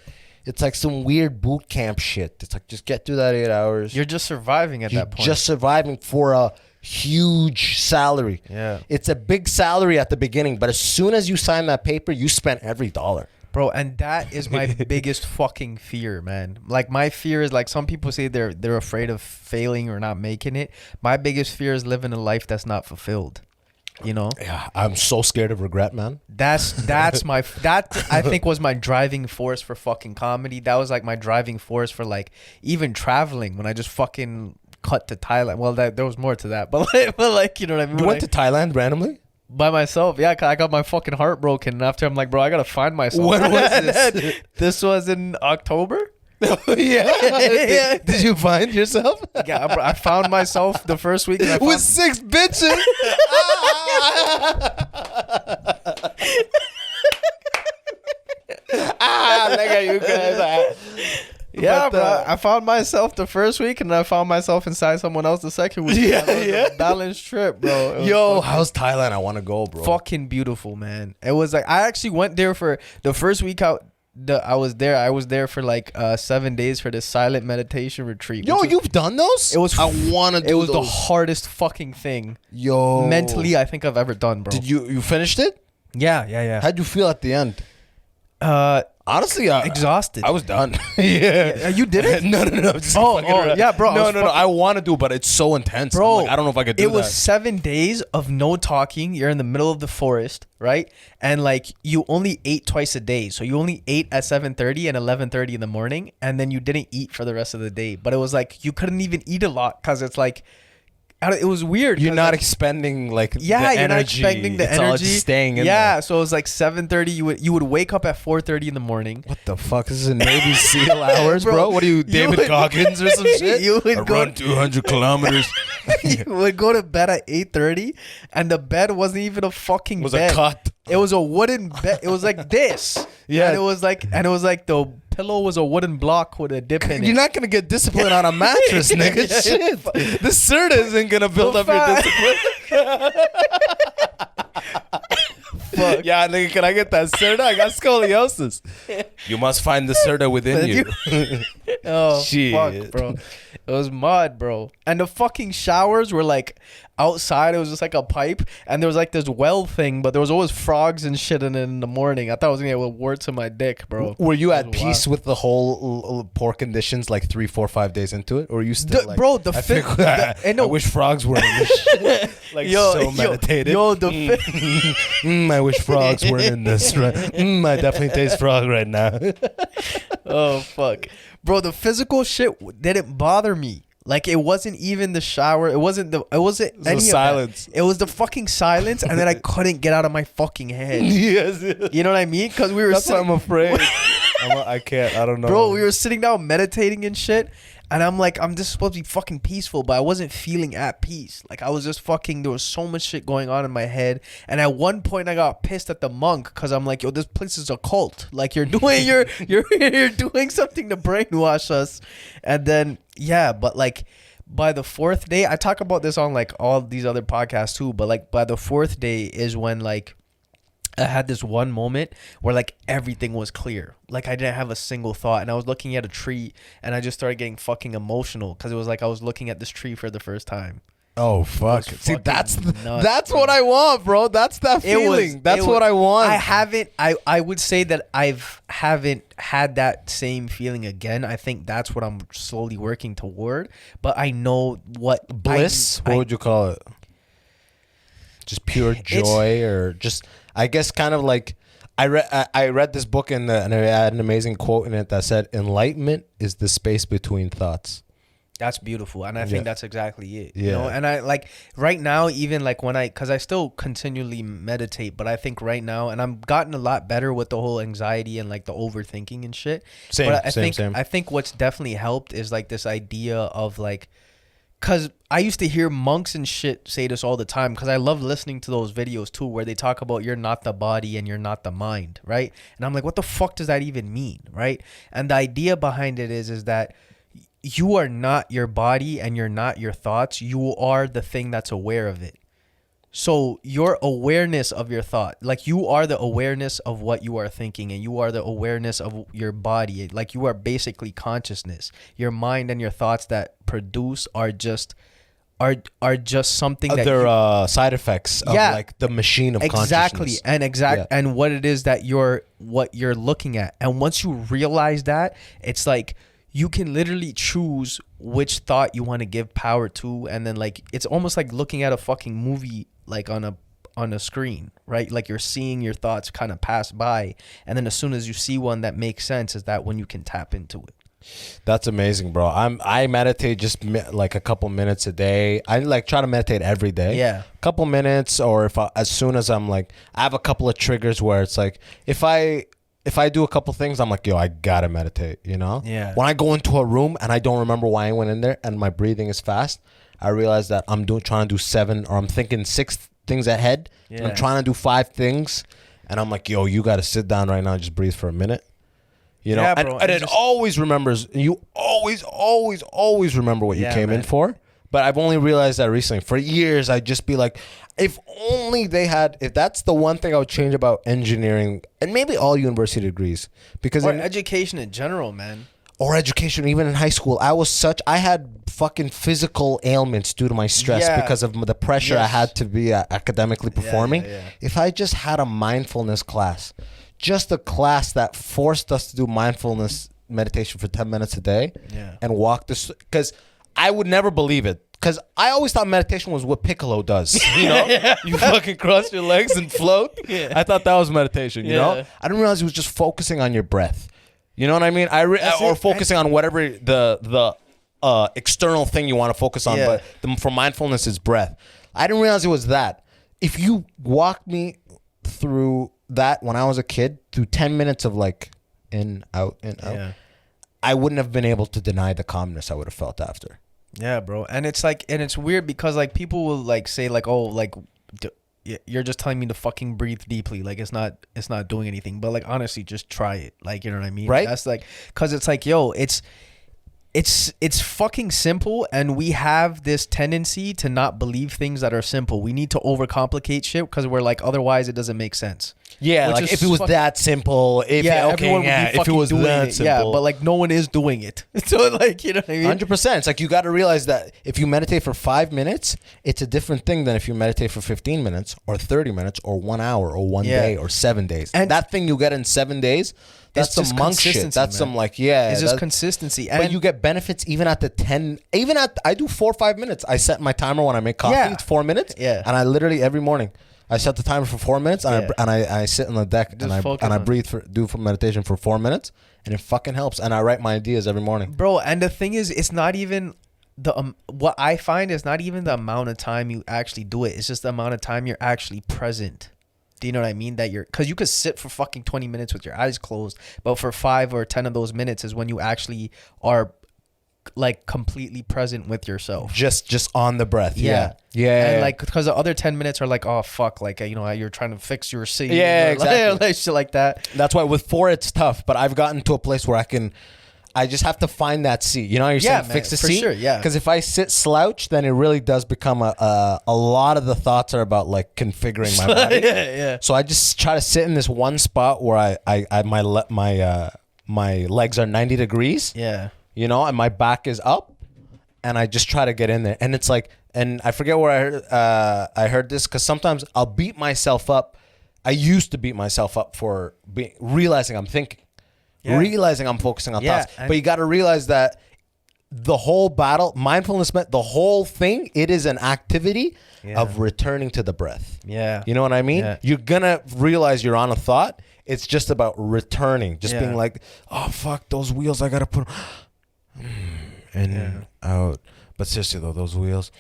It's like some weird boot camp shit. It's like, just get through that 8 hours. You're just surviving at that point. Just surviving for a huge salary. Yeah. It's a big salary at the beginning, but as soon as you sign that paper, you spent every dollar. Bro, and that is my biggest fucking fear, man. Like, my fear is, like, some people say they're afraid of failing or not making it. My biggest fear is living a life that's not fulfilled. You know? Yeah, I'm so scared of regret, man. That I think was my driving force for fucking comedy. That was like my driving force for like even traveling when I just fucking cut to Thailand. Well, there was more to that, but like you know what I mean. You went to Thailand randomly? By myself, yeah, 'cause I got my fucking heart broken. And after I'm like, bro, I gotta find myself. When was this? This was in October. Yeah. Did you find yourself? Yeah, bro, I found myself the first week. And I With found, 6 bitches. Look at you guys. yeah, But, bro, I found myself the first week, and I found myself inside someone else the second week. Yeah, That was yeah. a balanced trip, bro. It was Yo, how's Thailand? I want to go, bro. fucking beautiful, man. It was like I actually went there for the first week out. I was there for like 7 days for this silent meditation retreat. Yo, you've done those? It was. I want to do It was those. the hardest fucking thing Yo. mentally I think I've ever done, bro. Did you finished it? Yeah. How'd you feel at the end? Honestly, Exhausted. I was done. Yeah. You did it? No. Just Oh, fucking oh, around. yeah, bro, I No, was no. I want to do, but it's so intense. Bro, I'm like, I don't know if I could do it that. was 7 days of no talking. You're in the middle of the forest, right? And like you only ate twice a day. So you only ate at 7:30 and 11:30 in the morning, and then you didn't eat for the rest of the day. But it was like you couldn't even eat a lot because it's like it was weird. You're 'cause, not like, expending like yeah, the you're energy. not expecting the It's energy. all just staying in yeah, there. so it was like 7:30. You would wake up at 4:30 in the morning. What the fuck? This is a Navy SEAL hours, bro. Bro, What are you, David would- Goggins or some shit? You would I go- run 200 kilometers. You would go to bed at 8:30, and the bed wasn't even a fucking Was bed. a cut. It was a wooden bed. It was like this. Yeah. And it was like the pillow was a wooden block with a dip in it. You're not gonna get discipline on a mattress, nigga. Yeah. Shit. This Serta isn't gonna build up your discipline. Fuck. Yeah, nigga, can I get that Serta? I got scoliosis. You must find the Serta within you. Oh, Shit. fuck, bro. It was mud, bro. And the fucking showers were like outside. It was just like a pipe. And there was like this well thing, but there was always frogs and shit in it in the morning. I thought I was going to get warts in my dick, bro. Were you It at was peace wild. with the whole poor conditions like 3, 4, 5 days into it? Or are you still like, Bro, the I, fit. think, I wish frogs were in this shit. Like so meditated. Yo, the fit. I wish frogs weren't in this. Right? I definitely taste frog right now. Oh, fuck. Bro, the physical shit didn't bother me. Like, it wasn't even the shower. It wasn't any of that. silence. It was the fucking silence, and then I couldn't get out of my fucking head. Yes. You know what I mean? Because we were That's why sitting, I'm afraid. I can't. I don't know. bro, we were sitting down meditating and shit, and I'm like, I'm just supposed to be fucking peaceful, but I wasn't feeling at peace. Like, I was just fucking, there was so much shit going on in my head, and at one point I got pissed at the monk because I'm like, yo, this place is a cult. Like, you're doing you're doing something to brainwash us. And then yeah, but like by the 4th day, I talk about this on like all these other podcasts too, but like by the 4th day is when like I had this one moment where like everything was clear. Like I didn't have a single thought, and I was looking at a tree and I just started getting fucking emotional because it was like I was looking at this tree for the first time. Oh fuck! It was See, fucking that's nuts, that's bro. what I want, bro. That's that feeling. That's what I want. I haven't. I would say that haven't had that same feeling again. I think that's what I'm slowly working toward. But I know what Bliss. What would you call it? Just pure joy, or just I guess kind of like I read this book and it had an amazing quote in it that said, "Enlightenment is the space between thoughts." That's beautiful, and I think that's exactly it. Yeah. You know, and I like right now, even like when because I still continually meditate, but I think right now, and I'm gotten a lot better with the whole anxiety and like the overthinking and shit. Same, but same. I think what's definitely helped is like this idea of like, because I used to hear monks and shit say this all the time, because I love listening to those videos too, where they talk about you're not the body and you're not the mind, right? And I'm like, what the fuck does that even mean, right? And the idea behind it is that you are not your body and you're not your thoughts. You are the thing that's aware of it. So your awareness of your thought, like you are the awareness of what you are thinking, and you are the awareness of your body. Like you are basically consciousness. Your mind and your thoughts that produce are just something that they're side effects of like the machine of exactly consciousness. And what it is that you're looking at. And once you realize that, it's like you can literally choose which thought you want to give power to, and then like it's almost like looking at a fucking movie like on a screen, right? Like you're seeing your thoughts kind of pass by, and then as soon as you see one that makes sense, is that when you can tap into it. That's amazing, bro. I meditate just like a couple minutes a day. I like try to meditate every day. Yeah. A couple minutes, or as soon as I'm like, I have a couple of triggers where it's like, if I do a couple things, I'm like, yo, I gotta meditate, you know? Yeah. When I go into a room and I don't remember why I went in there and my breathing is fast, I realize that I'm trying to do 7, or I'm thinking 6 things ahead. Yeah. And I'm trying to do 5 things. And I'm like, yo, you gotta sit down right now and just breathe for a minute. You know, yeah, bro, and it always remembers. You always remember what you came in for. But I've only realized that recently. For years, I'd just be like, if only they had. If that's the one thing I would change about engineering, and maybe all university degrees, because education in general, man. Or education, even in high school, I had fucking physical ailments due to my stress because of the pressure I had to be academically performing. If I just had a mindfulness class. Just a class that forced us to do mindfulness meditation for 10 minutes a day and walk this, because I would never believe it. Because I always thought meditation was what Piccolo does. You know, you fucking cross your legs and float. I thought that was meditation. You know, I didn't realize it was just focusing on your breath. You know what I mean? Or focusing on whatever the external thing you want to focus on. But for mindfulness, it's breath. I didn't realize it was that. If you walked me through that when I was a kid, through 10 minutes of like in, out, I wouldn't have been able to deny the calmness I would have felt after. Yeah, bro. And it's like, and it's weird because like people will like say like, oh, like you're just telling me to fucking breathe deeply. Like it's not doing anything. But like honestly, just try it. Like, you know what I mean? Right. That's like, cause it's like, yo, it's fucking simple, and we have this tendency to not believe things that are simple. We need to overcomplicate shit because we're like, otherwise it doesn't make sense. Yeah, like if it was that simple, if it was that simple. Yeah, but like no one is doing it. So like, you know what I mean? 100%. It's like you got to realize that if you meditate for 5 minutes, it's a different thing than if you meditate for 15 minutes or 30 minutes or 1 hour or 1 day or 7 days. And that thing you get in 7 days, that's some monk shit. That's man. Some like, it's just consistency. But you get benefits even at the 10, I do 4 or 5 minutes. I set my timer when I make coffee. It's 4 minutes. Yeah. And I literally every morning, I set the timer for 4 minutes and I sit on the deck and I breathe do meditation for 4 minutes, and it fucking helps. And I write my ideas every morning. Bro, and the thing is, it's not even what I find is not even the amount of time you actually do it. It's just the amount of time you're actually present. Do you know what I mean? Because you could sit for fucking 20 minutes with your eyes closed, but for 5 or 10 of those minutes is when you actually are like completely present with yourself. Just on the breath. Yeah. And like, because the other 10 minutes are like, oh fuck, like, you know, you're trying to fix your scene. Yeah, exactly. Like shit like that. That's why with 4 it's tough, but I've gotten to a place where I just have to find that seat. You know, you're saying fix the seat. Sure, yeah. Because if I sit slouch, then it really does become a lot of the thoughts are about like configuring my body. Yeah. So I just try to sit in this one spot where my legs are 90 degrees. Yeah. You know, and my back is up, and I just try to get in there. And it's like, and I forget where I heard this, because sometimes I'll beat myself up. I used to beat myself up for realizing I'm thinking. Realizing I'm focusing on thoughts. But you got to realize that the whole battle, mindfulness, the whole thing, it is an activity of returning to the breath. Yeah. You know what I mean? Yeah. You're going to realize you're on a thought. It's just about returning. Just being like, oh, fuck, those wheels I got to put in, out. But seriously, though, those wheels.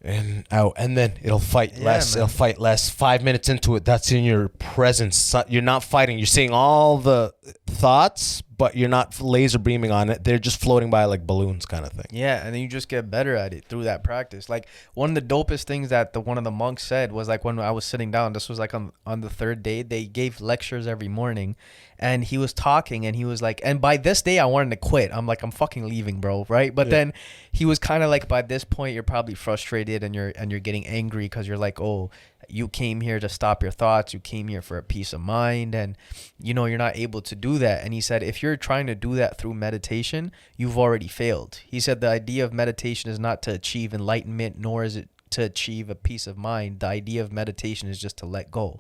In, out, and then it'll fight less. Man. It'll fight less. 5 minutes into it, that's in your presence. You're not fighting. You're seeing all the thoughts, but you're not laser beaming on it. They're just floating by like balloons, kind of thing. Yeah, and then you just get better at it through that practice. Like one of the dopest things that one of the monks said was like when I was sitting down. This was like on the 3rd day. They gave lectures every morning, and he was talking, and he was like, and by this day I wanted to quit. I'm like, I'm fucking leaving, bro, right? But then he was kind of like, by this point you're probably frustrated and you're getting angry because you're like, oh, you came here to stop your thoughts. You came here for a peace of mind, and you know you're not able to do that. And he said, if you're trying to do that through meditation, you've already failed. He said the idea of meditation is not to achieve enlightenment, nor is it to achieve a peace of mind. The idea of meditation is just to let go,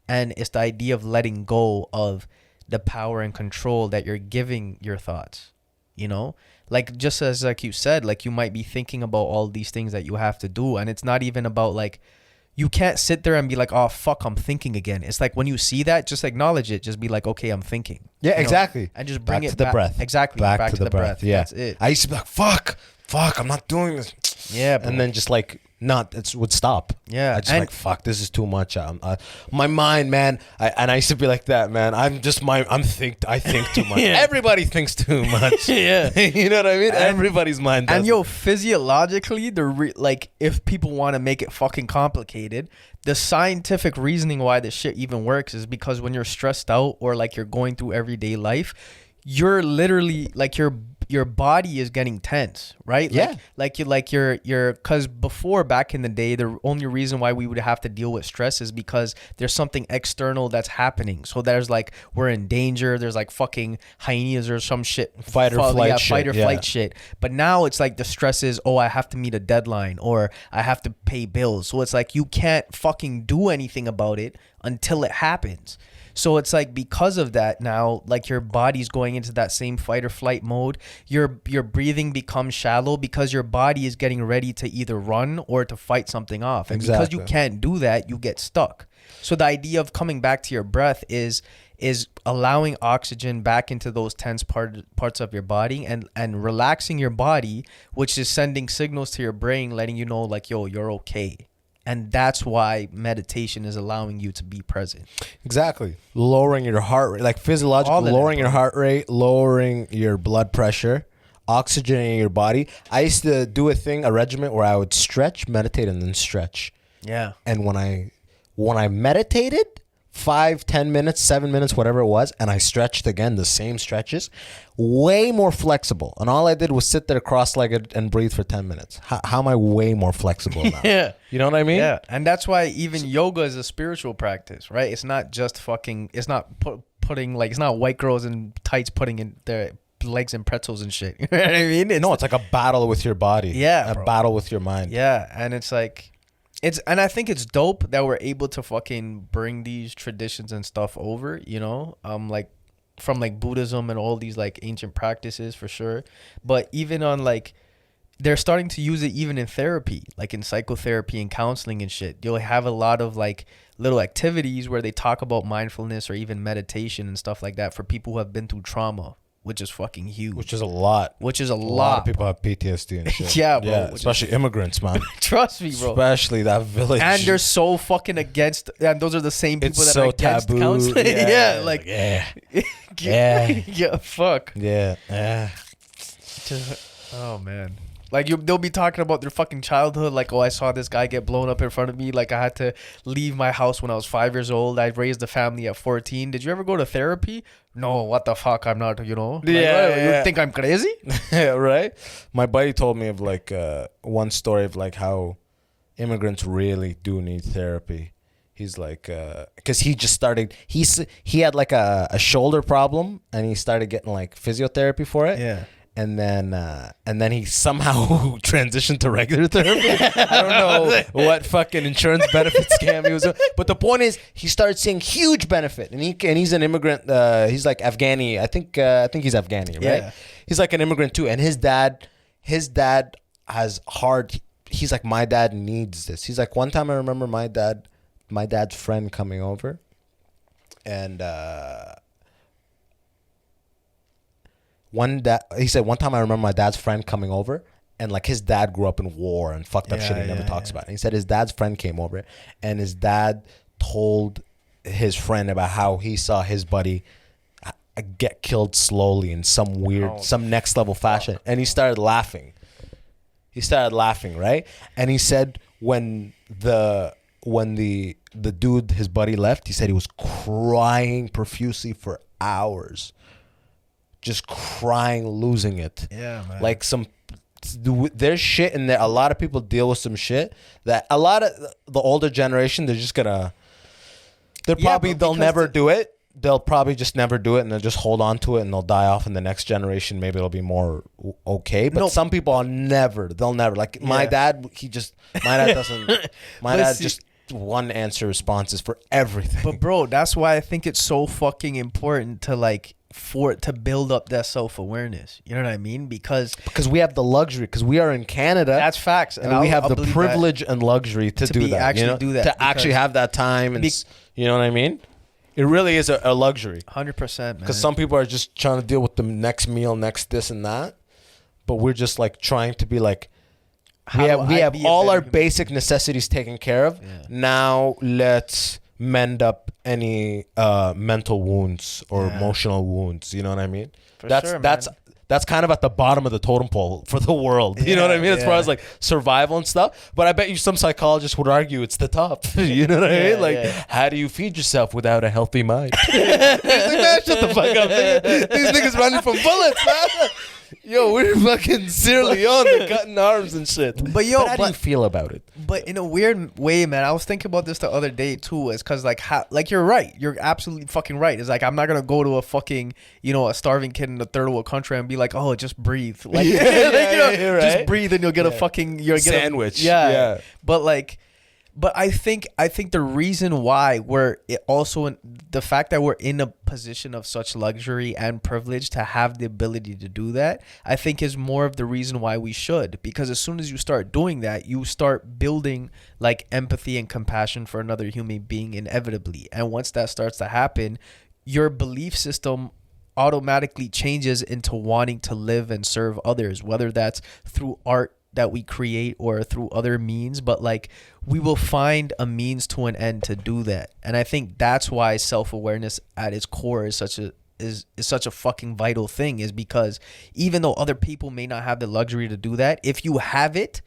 and it's the idea of letting go of the power and control that you're giving your thoughts. You know, like just as like you said, like you might be thinking about all these things that you have to do, and it's not even about like you can't sit there and be like, oh fuck, I'm thinking again. It's like when you see that, just acknowledge it. Just be like, okay, I'm thinking. Yeah, exactly. And just bring back it to the back. breath. Exactly. Back to the breath. Yeah. That's it. I used to be like, fuck, I'm not doing this. Yeah, bro. And then just like it would stop. Yeah. I just like, fuck, this is too much. My mind, man. I used to be like that, man. I think too much. Yeah. Everybody thinks too much. Yeah. You know what I mean? Everybody's mind does. And yo, physiologically, like if people want to make it fucking complicated, the scientific reasoning why this shit even works is because when you're stressed out or like you're going through everyday life, you're literally like your body is getting tense, right? Yeah. You're because before, back in the day, the only reason why we would have to deal with stress is because there's something external that's happening. So there's like, we're in danger. There's like fucking hyenas or some shit. Fight or flight shit. But now it's like the stress is, oh, I have to meet a deadline or I have to pay bills. So it's like, you can't fucking do anything about it until it happens. So it's like because of that now, like your body's going into that same fight or flight mode. Your breathing becomes shallow because your body is getting ready to either run or to fight something off. And because you can't do that, you get stuck. So the idea of coming back to your breath is allowing oxygen back into those tense parts of your body and relaxing your body, which is sending signals to your brain, letting you know like, yo, you're okay. And that's why meditation is allowing you to be present. Exactly. Lowering your heart rate, like physiologically lowering your heart rate, lowering your blood pressure, oxygenating your body. I used to do a regimen where I would stretch, meditate, and then stretch. Yeah. And when I meditated, 5, 10 minutes, 7 minutes, whatever it was, and I stretched again, the same stretches, way more flexible. And all I did was sit there cross-legged and breathe for 10 minutes. How am I way more flexible now? Yeah. You know what I mean? Yeah. And that's why even yoga is a spiritual practice, right? It's not just it's not putting, like, it's not white girls in tights putting in their legs in pretzels and shit. You know what I mean? It's like a battle with your body. Yeah, a battle with your mind. Yeah. And it's like, and I think it's dope that we're able to fucking bring these traditions and stuff over, you know, like from like Buddhism and all these like ancient practices for sure. But even on like, they're starting to use it even in therapy, like in psychotherapy and counseling and shit. You'll have a lot of like little activities where they talk about mindfulness or even meditation and stuff like that for people who have been through trauma. Which is fucking huge. Which is a lot. A lot of people have PTSD and shit. Yeah, bro. Yeah, especially immigrants, man. Trust me, bro. Especially that village. And they're so fucking against, and those are the same people that so are against taboo. counseling. Yeah, like yeah. Yeah, fuck. Yeah. Oh man. Like they'll be talking about their fucking childhood. Like, oh, I saw this guy get blown up in front of me. Like, I had to leave my house when I was 5 years old. I raised a family at 14. Did you ever go to therapy? No, what the fuck? I'm not, you know. You think I'm crazy? Yeah, right? My buddy told me of like one story of like how immigrants really do need therapy. He's like, because he just started, he had like a shoulder problem and he started getting like physiotherapy for it. Yeah. And then he somehow transitioned to regular therapy. I don't know what fucking insurance benefit scam he was doing. But the point is, he started seeing huge benefit. And he's an immigrant. He's like Afghani. I think he's Afghani, right? Yeah. He's like an immigrant too. And his dad has hard. He's like, my dad needs this. He's like, one time I remember my dad's friend coming over, and he said one time I remember my dad's friend coming over, and like his dad grew up in war and fucked up shit he never talks about. And he said his dad's friend came over, and his dad told his friend about how he saw his buddy get killed slowly in some weird, some next level fashion, and he started laughing. Right? And he said when the dude, his buddy, left, he said he was crying profusely for hours. Just crying, losing it. Yeah, man. Like there's shit in there. A lot of people deal with some shit that a lot of the older generation, they're just gonna, they'll never do it. They'll probably just never do it, and they'll just hold on to it, and they'll die off in the next generation. Maybe it'll be more okay. But some people they'll never. Like my dad, my dad just one answer responses for everything. But bro, that's why I think it's so fucking important to like for it to build up that self-awareness. You know what I mean? Because we have the luxury, because we are in Canada. that's facts. And we have the privilege and luxury to do that. Actually you know? do that. To actually have that time. And you know what I mean? It really is a luxury. 100%, man. Because some people are just trying to deal with the next meal, next this and that. But we're just like trying to be like, we have all our basic necessities taken care of. Yeah. Now let's mend up any mental wounds or emotional wounds. You know what I mean? That's kind of at the bottom of the totem pole for the world. You know what I mean? As far as like survival and stuff. But I bet you some psychologists would argue it's the top. You know what I mean? Like, how do you feed yourself without a healthy mind? Like, man, shut the fuck up, nigga. These niggas running from bullets, man. Yo, we're fucking Sierra Leone. They're cutting arms and shit. But how do you feel about it? But in a weird way, man, I was thinking about this the other day too. Is because like you're right. You're absolutely fucking right. It's like I'm not gonna go to a fucking a starving kid in a third world country and be like, oh, just breathe. Like, just breathe and you'll get a fucking sandwich. But I think the reason why the fact that we're in a position of such luxury and privilege to have the ability to do that, I think is more of the reason why we should. Because as soon as you start doing that, you start building like empathy and compassion for another human being inevitably. And once that starts to happen, your belief system automatically changes into wanting to live and serve others, whether that's through art that we create or through other means, but like we will find a means to an end to do that. And I think that's why self-awareness at its core is such a fucking vital thing, is because even though other people may not have the luxury to do that, if you have it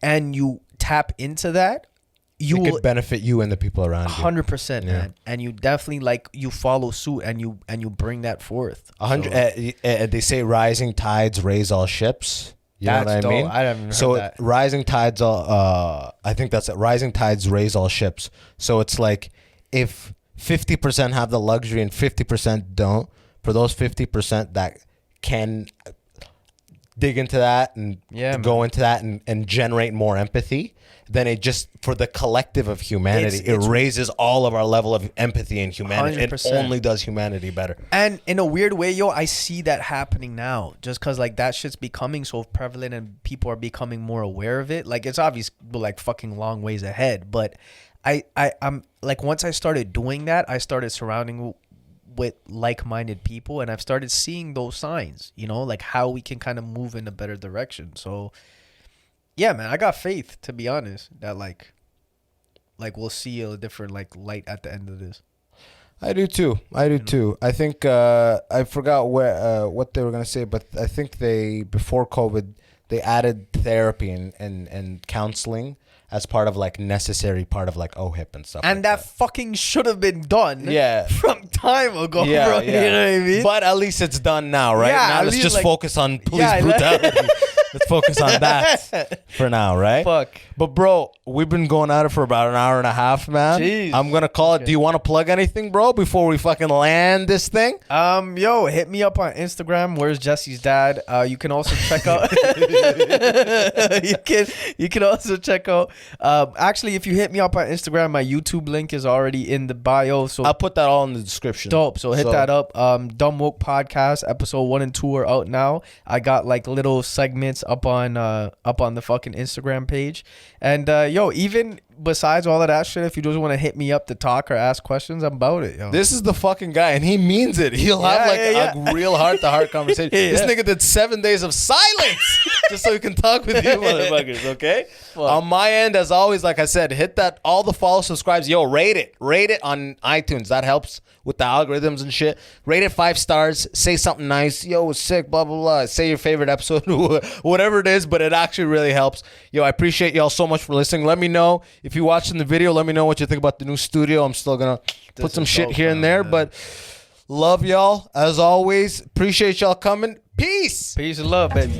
and you tap into that, it could benefit you and the people around you. 100%, man. And you definitely you follow suit and you bring that forth. 100. They say rising tides raise all ships. You know what I mean? I haven't heard that. Rising tides, I think that's it. Rising tides raise all ships. So it's like if 50% have the luxury and 50% don't, for those 50% that can dig into that and go into that and generate more empathy, then it just, for the collective of humanity, it raises all of our level of empathy and humanity. 100%. It only does humanity better. And in a weird way, I see that happening now, just because like that shit's becoming so prevalent and people are becoming more aware of it. Like it's obvious, like fucking long ways ahead. But I'm like, once I started doing that, I started surrounding with like-minded people, and I've started seeing those signs, like how we can kind of move in a better direction. So yeah, man, I got faith, to be honest, that like we'll see a different like light at the end of this. I do too. I think I forgot what they were gonna say, but I think before COVID they added therapy and counseling as part of like necessary part of like OHIP and stuff. And like that fucking should have been done from time ago, bro. Yeah. You know what I mean? But at least it's done now, right? Yeah, now let's just focus on police brutality. Let's focus on that for now, right? Fuck. But bro, we've been going at it for about an hour and a half, man. Jeez. I'm gonna call it. Do you want to plug anything, bro, before we fucking land this thing? Hit me up on Instagram. Where's Jesse's dad? You can also check out. you can also check out. Actually, if you hit me up on Instagram, my YouTube link is already in the bio. So I'll put that all in the description. Dope. So hit that up. Dumb Woke Podcast episode 1 and 2 are out now. I got like little segments up on the fucking Instagram page. And even besides all of that shit, if you just want to hit me up to talk or ask questions, I'm about it, yo. This is the fucking guy, and he means it. He'll have a real heart-to-heart conversation. This nigga did 7 days of silence just so he can talk with you motherfuckers, okay? Fuck. On my end, as always, like I said, hit that, all the follow, subscribes. Yo, rate it on iTunes. That helps with the algorithms and shit. Rate it 5 stars. Say something nice. Yo, it's sick, blah, blah, blah. Say your favorite episode, whatever it is, but it actually really helps. Yo, I appreciate y'all so much for listening. Let me know if you're watching the video. Let me know what you think about the new studio. I'm still gonna put some shit here and there, but love y'all as always. Appreciate y'all coming. Peace. Peace and love, baby.